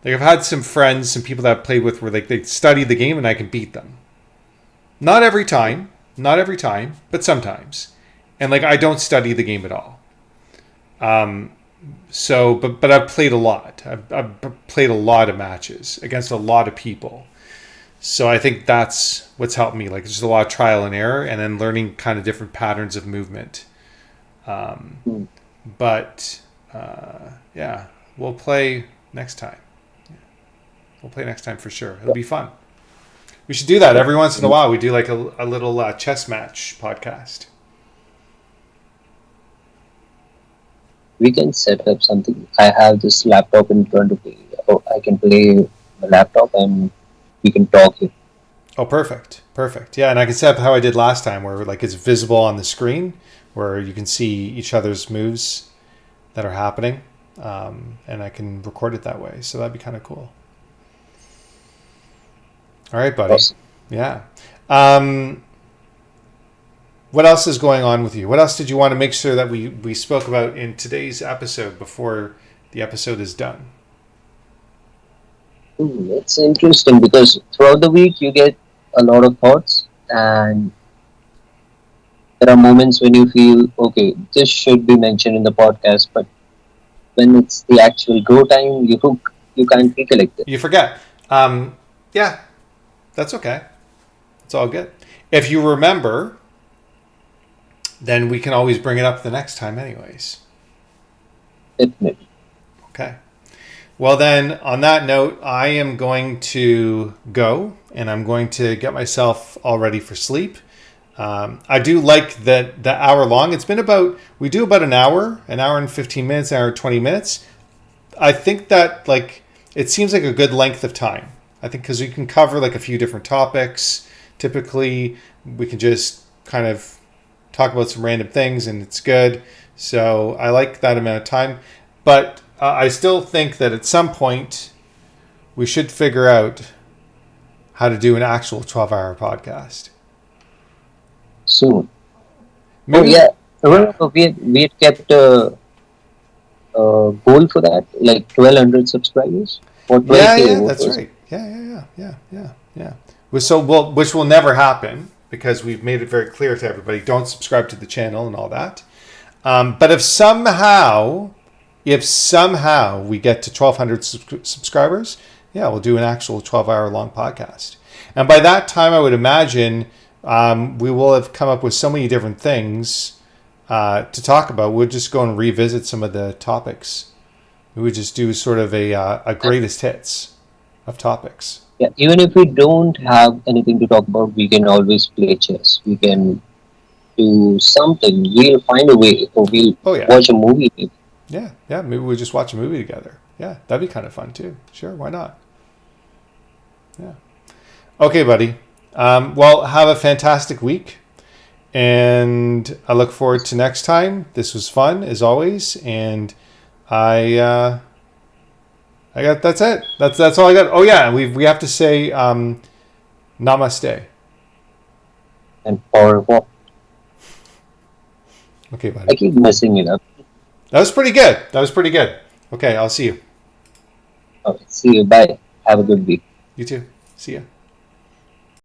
Like I've had some friends, some people that I've played with where like they study the game and I can beat them. Not every time, not every time, but sometimes. And like I don't study the game at all. Um, so, but I've played a lot. I've played a lot of matches against a lot of people. So I think that's what's helped me. Like there's a lot of trial and error, and then learning kind of different patterns of movement. Um, Hmm, but yeah, we'll play next time. We'll play next time for sure. It'll be fun. We should do that every once in a definitely. while. We do like a little chess match podcast. We can set up something. I have this laptop in front of me. Oh, I can play the laptop and we can talk here. Oh, perfect, perfect. Yeah, and I can set up how I did last time, where like it's visible on the screen, where you can see each other's moves that are happening, and I can record it that way. So that'd be kind of cool. All right, buddy. Awesome. Yeah. Um, what else is going on with you? What else did you want to make sure that we spoke about in today's episode before the episode is done? It's interesting because throughout the week you get a lot of thoughts, and there are moments when you feel, okay, this should be mentioned in the podcast, but when it's the actual go time, you can't recollect it. You forget. Um, yeah, that's okay. It's all good. If you remember, then we can always bring it up the next time, anyways. Definitely. Okay. Well, then, on that note, I am going to go and I'm going to get myself all ready for sleep. I do like that the hour long. It's been about, we do about an hour and 15 minutes, an hour and 20 minutes. I think that, like, it seems like a good length of time. I think because we can cover, like, a few different topics. Typically, we can just kind of talk about some random things and it's good. So I like that amount of time. But I still think that at some point we should figure out how to do an actual 12-hour podcast. Soon. Oh Maybe, yeah, yeah. remember we had kept a goal for that, like 1,200 subscribers. for Yeah, 12K yeah, that's voters. right. Yeah. Which will never happen because we've made it very clear to everybody: don't subscribe to the channel and all that. But if somehow we get to 1,200 subscribers, yeah, we'll do an actual 12-hour long podcast. And by that time, I would imagine we will have come up with so many different things to talk about. We'll just go and revisit some of the topics. We would just do sort of a greatest hits of topics. Yeah, even if we don't have anything to talk about, we can always play chess. We can do something. We'll find a way, or we'll Oh yeah, watch a movie. yeah. Maybe we just watch a movie together. Yeah, that'd be kind of fun too. Sure, why not? Yeah. Okay, buddy. Well, have a fantastic week, and I look forward to next time. This was fun as always, and I got that's it. That's all I got. Oh yeah, we have to say namaste. And or what? Okay, I buddy. keep messing it up. That was pretty good. Okay, I'll see you. Okay, see you. Bye. Have a good week. You too. See ya.